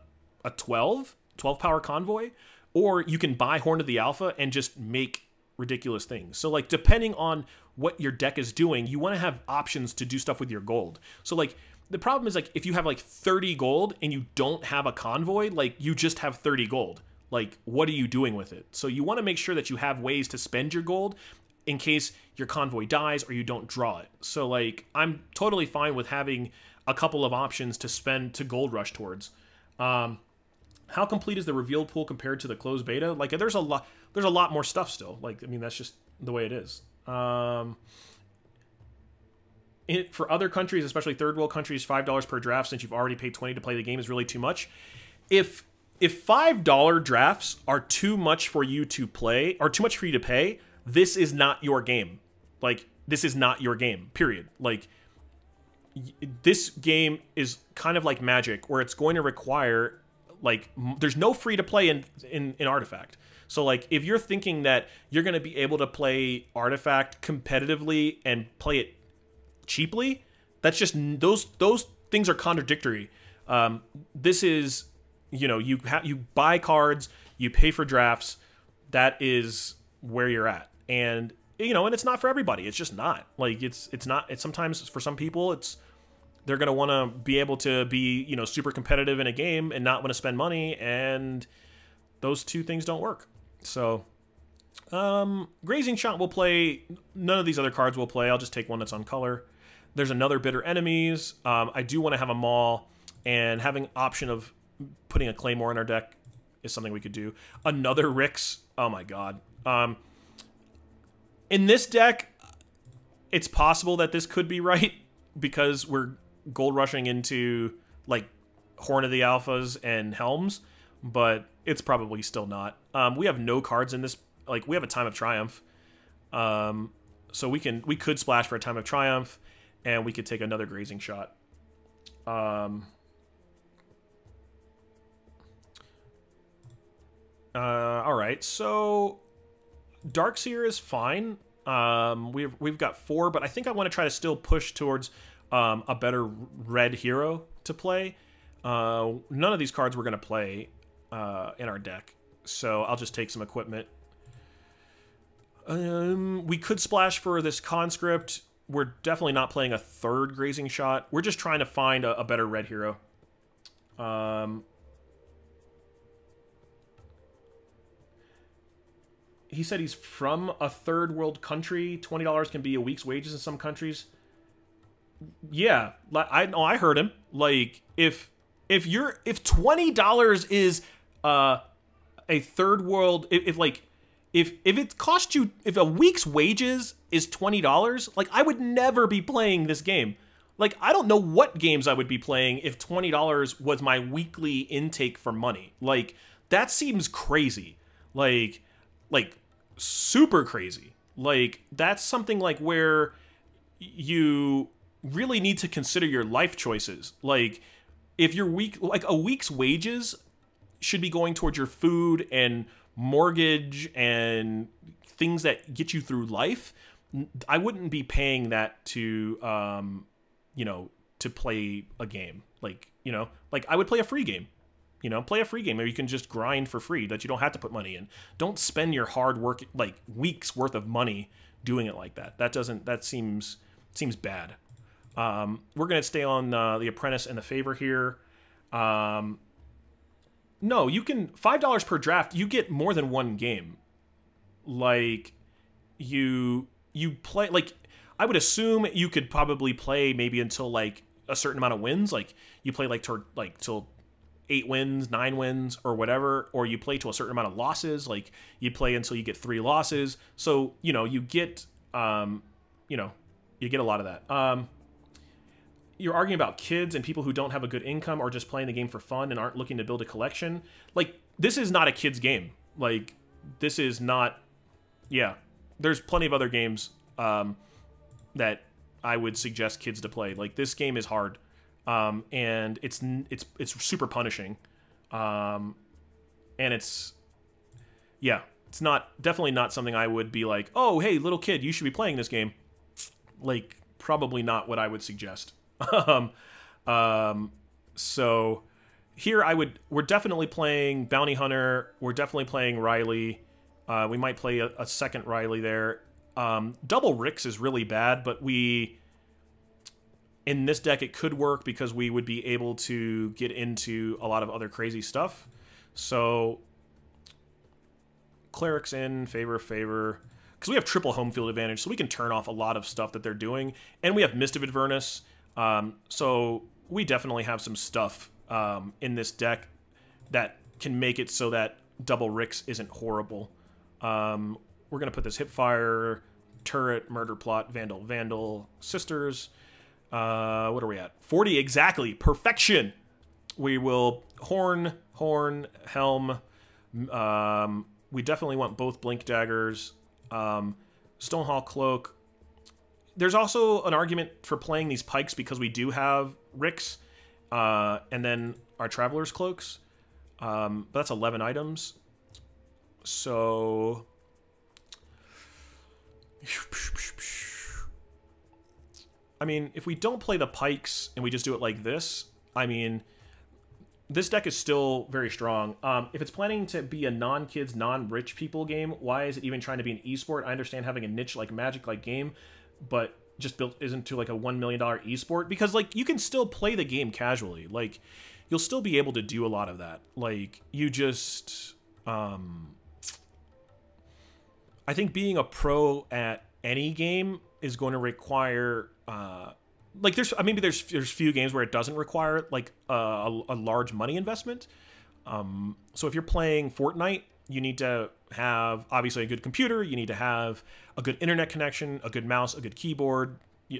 12 power convoy, or you can buy Horn of the Alpha and just make ridiculous things. So, like, depending on what your deck is doing, you want to have options to do stuff with your gold. So, like, the problem is, like, if you have, like, 30 gold and you don't have a convoy, like, you just have 30 gold. Like, what are you doing with it? So you want to make sure that you have ways to spend your gold in case your convoy dies or you don't draw it. So, like, I'm totally fine with having a couple of options to spend to gold rush towards. How complete is the revealed pool compared to the closed beta? Like, there's a lot more stuff still. Like, I mean, that's just the way it is. For other countries, especially third world countries, $5 per draft since you've already paid $20 to play the game is really too much. If $5 drafts are too much for you to play, or too much for you to pay, this is not your game. Like, this is not your game, period. Like, this game is kind of like Magic, where it's going to require, like, there's no free to play in Artifact. So, like, if you're thinking that you're going to be able to play Artifact competitively and play it cheaply, that's just, those things are contradictory. This is, you know, you buy cards, you pay for drafts. That is where you're at, and you know, and it's not for everybody. It's just not like it's not. It's sometimes for some people, they're gonna want to be able to be, you know, super competitive in a game and not want to spend money, and those two things don't work. So, Grazing Shot will play. None of these other cards will play. I'll just take one that's on color. There's another Bitter Enemies. I do want to have a Maul, and having option of putting a Claymore in our deck is something we could do. Another Rix. Oh my god. In this deck, it's possible that this could be right because we're gold rushing into like Horn of the Alphas and Helms, but it's probably still not. We have no cards in this. Like, we have a Time of Triumph, so we could splash for a Time of Triumph, and we could take another Grazing Shot. All right, so Darkseer is fine. We've got 4, but I think I want to try to still push towards a better red hero to play. None of these cards we're going to play in our deck, so I'll just take some equipment. We could splash for this Conscript. We're definitely not playing a third Grazing Shot. We're just trying to find a better red hero. He said he's from a third world country. $20 can be a week's wages in some countries. Yeah, I heard him. Like, if $20 is a third world, if it cost you, if a week's wages is $20, like, I would never be playing this game. Like, I don't know what games I would be playing if $20 was my weekly intake for money. Like, that seems crazy. Like super crazy. Like, that's something like where you really need to consider your life choices. Like, if your a week's wages should be going towards your food and mortgage and things that get you through life, I wouldn't be paying that to, you know, to play a game. Like, you know, like, I would play a free game. You know, play a free game where you can just grind for free that you don't have to put money in. Don't spend your hard work, like, weeks worth of money doing it like that. That seems bad. We're going to stay on the Apprentice and the Favor here. No, you can, $5 per draft, you get more than one game. Like, you play, like, I would assume you could probably play maybe until, like, a certain amount of wins. Like, you play, like, till 8 wins, 9 wins, or whatever, or you play to a certain amount of losses. Like, you play until you get 3 losses. So, you know, you get a lot of that. You're arguing about kids and people who don't have a good income or just playing the game for fun and aren't looking to build a collection. Like, this is not a kid's game. Like, this is not, yeah. There's plenty of other games that I would suggest kids to play. Like, this game is hard. And it's super punishing. And it's definitely not something I would be like, oh, hey, little kid, you should be playing this game. Like, probably not what I would suggest. So here we're definitely playing Bounty Hunter. We're definitely playing Riley. We might play a second Riley there. Double Rix is really bad, but in this deck, it could work because we would be able to get into a lot of other crazy stuff. So, Clerics in, Favor. Because we have triple home field advantage, so we can turn off a lot of stuff that they're doing. And we have Mist of Avernus. So, we definitely have some stuff in this deck that can make it so that double Rix isn't horrible. We're going to put this Hipfire, Turret, Murder Plot, Vandal, Sisters. What are we at? 40 exactly. Perfection. We will Horn, Helm. We definitely want both Blink Daggers. Stonehall Cloak. There's also an argument for playing these Pikes because we do have Rix. And then our Traveler's Cloaks. But that's 11 items. So... I mean, if we don't play the Pikes and we just do it like this, I mean, this deck is still very strong. If it's planning to be a non-kids, non-rich people game, why is it even trying to be an esport? I understand having a niche like Magic-like game, but just built isn't to like a $1 million esport, because like you can still play the game casually. Like you'll still be able to do a lot of that. Like you just, I think being a pro at any game is going to require, like there's maybe there's few games where it doesn't require like a large money investment. So if you're playing Fortnite, you need to have obviously a good computer, you need to have a good internet connection, a good mouse, a good keyboard,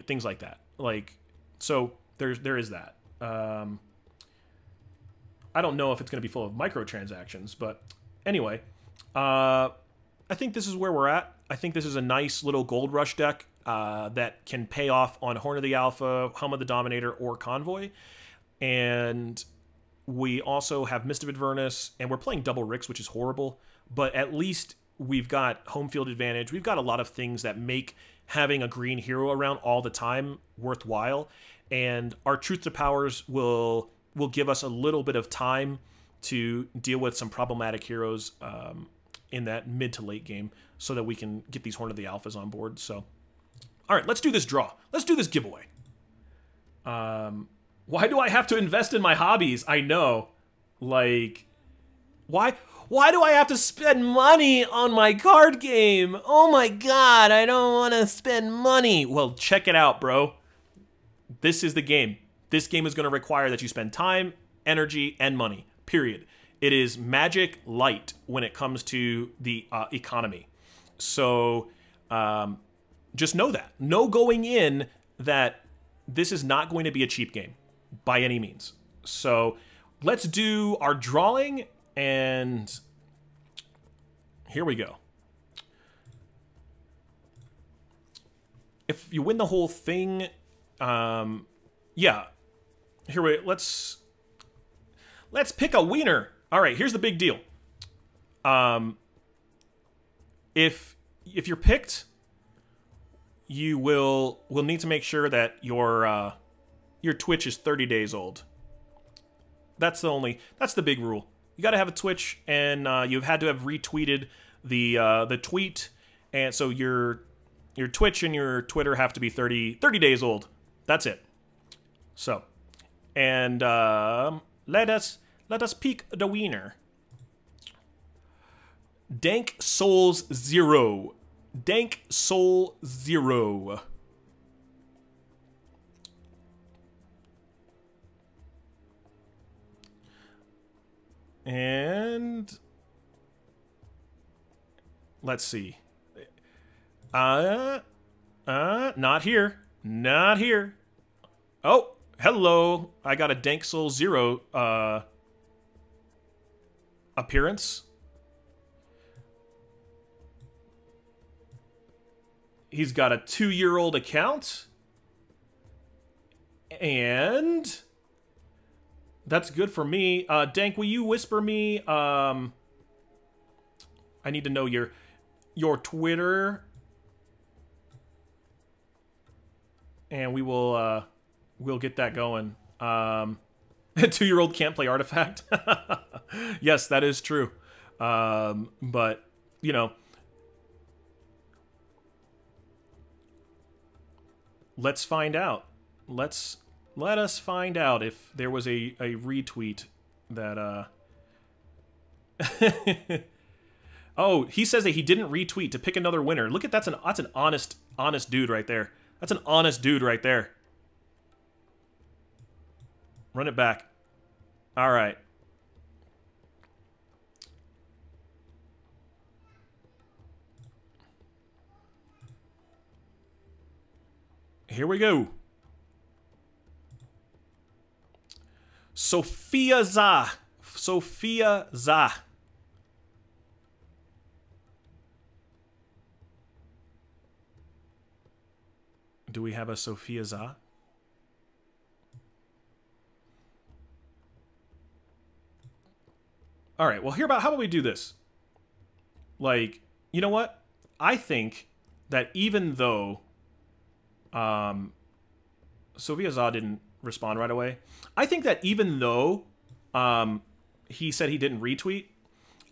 things like that. Like, so there is that. I don't know if it's going to be full of microtransactions, but anyway, I think this is where we're at. I think this is a nice little Gold Rush deck that can pay off on Horn of the Alpha, Helm of the Dominator, or Convoy. And we also have Mist of Avernus, and we're playing double Ricks, which is horrible. But at least we've got home field advantage. We've got a lot of things that make having a green hero around all the time worthwhile. And our Truth to Powers will give us a little bit of time to deal with some problematic heroes in that mid to late game so that we can get these Horn of the Alphas on board. So, all right, let's do this draw. Let's do this giveaway. Why do I have to invest in my hobbies? I know. Like, why do I have to spend money on my card game? Oh my god, I don't want to spend money. Well, check it out, bro. This is the game. This game is going to require that you spend time, energy, and money, period. It is Magic Light when it comes to the economy. So just know that. Know going in that this is not going to be a cheap game by any means. So let's do our drawing, and here we go. If you win the whole thing, yeah. Let's pick a wiener. All right, here's the big deal. If you're picked, you will need to make sure that your Twitch is 30 days old. That's the big rule. You got to have a Twitch, and you've had to have retweeted the tweet, and so your Twitch and your Twitter have to be 30 days old. That's it. So, and let us peek the wiener. Dank Souls 0. Dank Soul 0. And let's see. Not here. Not here. Oh, hello. I got a Dank Soul 0 appearance. He's got a 2-year-old account. And that's good for me. Dank, will you whisper me? I need to know your Twitter. And we'll get that going. A 2-year-old can't play Artifact. Yes, that is true. But, you know, let's find out. Let us find out if there was a retweet that Oh, he says that he didn't retweet to pick another winner. Look at that's an honest dude right there. That's an honest dude right there. Run it back. All right. Here we go. Sophia Za. Sophia Za. Do we have a Sophia Za? All right, well, how about we do this? Like, you know what? I think that even though Sophia Za didn't respond right away, I think that even though he said he didn't retweet.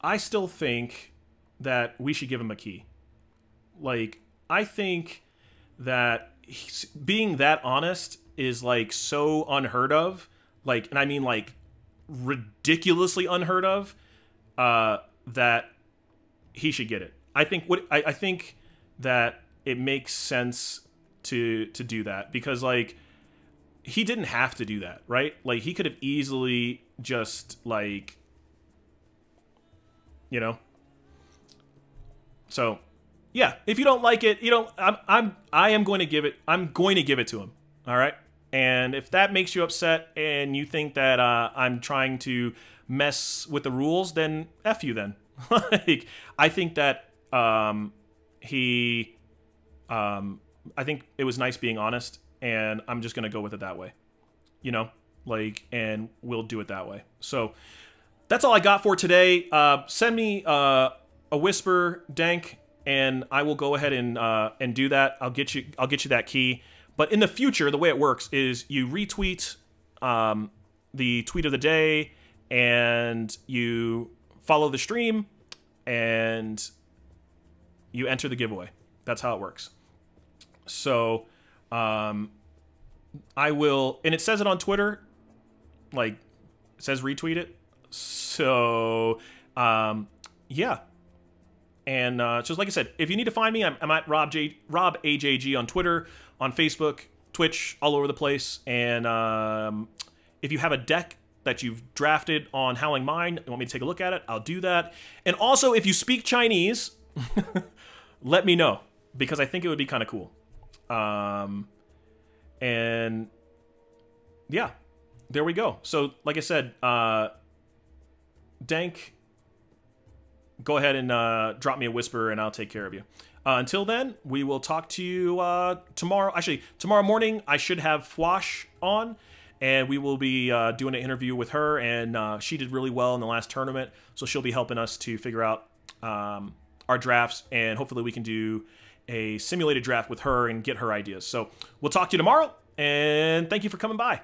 I still think that we should give him a key. Like, I think that being that honest is like so unheard of. Like, and I mean like ridiculously unheard of. That he should get it. I think that it makes sense to do that, because like he didn't have to do that, right? Like he could have easily just like, you know. So yeah, if you don't like it, you don't. I am going to give it. I'm going to give it to him. All right. And if that makes you upset and you think that I'm trying to mess with the rules, then F you then. Like, I think that I think it was nice being honest, and I'm just going to go with it that way. You know? Like, and we'll do it that way. So, that's all I got for today. Send me a whisper, Dank, and I will go ahead and do that. I'll get you that key. But in the future, the way it works is you retweet the tweet of the day, and you follow the stream, and you enter the giveaway. That's how it works. So I will, and it says it on Twitter, like it says retweet it. So yeah. And just like I said, if you need to find me, I'm at Rob AJG on Twitter, on Facebook, Twitch, all over the place. And if you have a deck that you've drafted on Howling Mine, you want me to take a look at it, I'll do that. And also, if you speak Chinese, let me know, because I think it would be kind of cool. And yeah, there we go. So, like I said, Dank, go ahead and drop me a whisper, and I'll take care of you. Until then, we will talk to you tomorrow. Actually, tomorrow morning, I should have Fwash on, and we will be doing an interview with her, and she did really well in the last tournament, so she'll be helping us to figure out our drafts, and hopefully we can do a simulated draft with her and get her ideas. So we'll talk to you tomorrow, and thank you for coming by.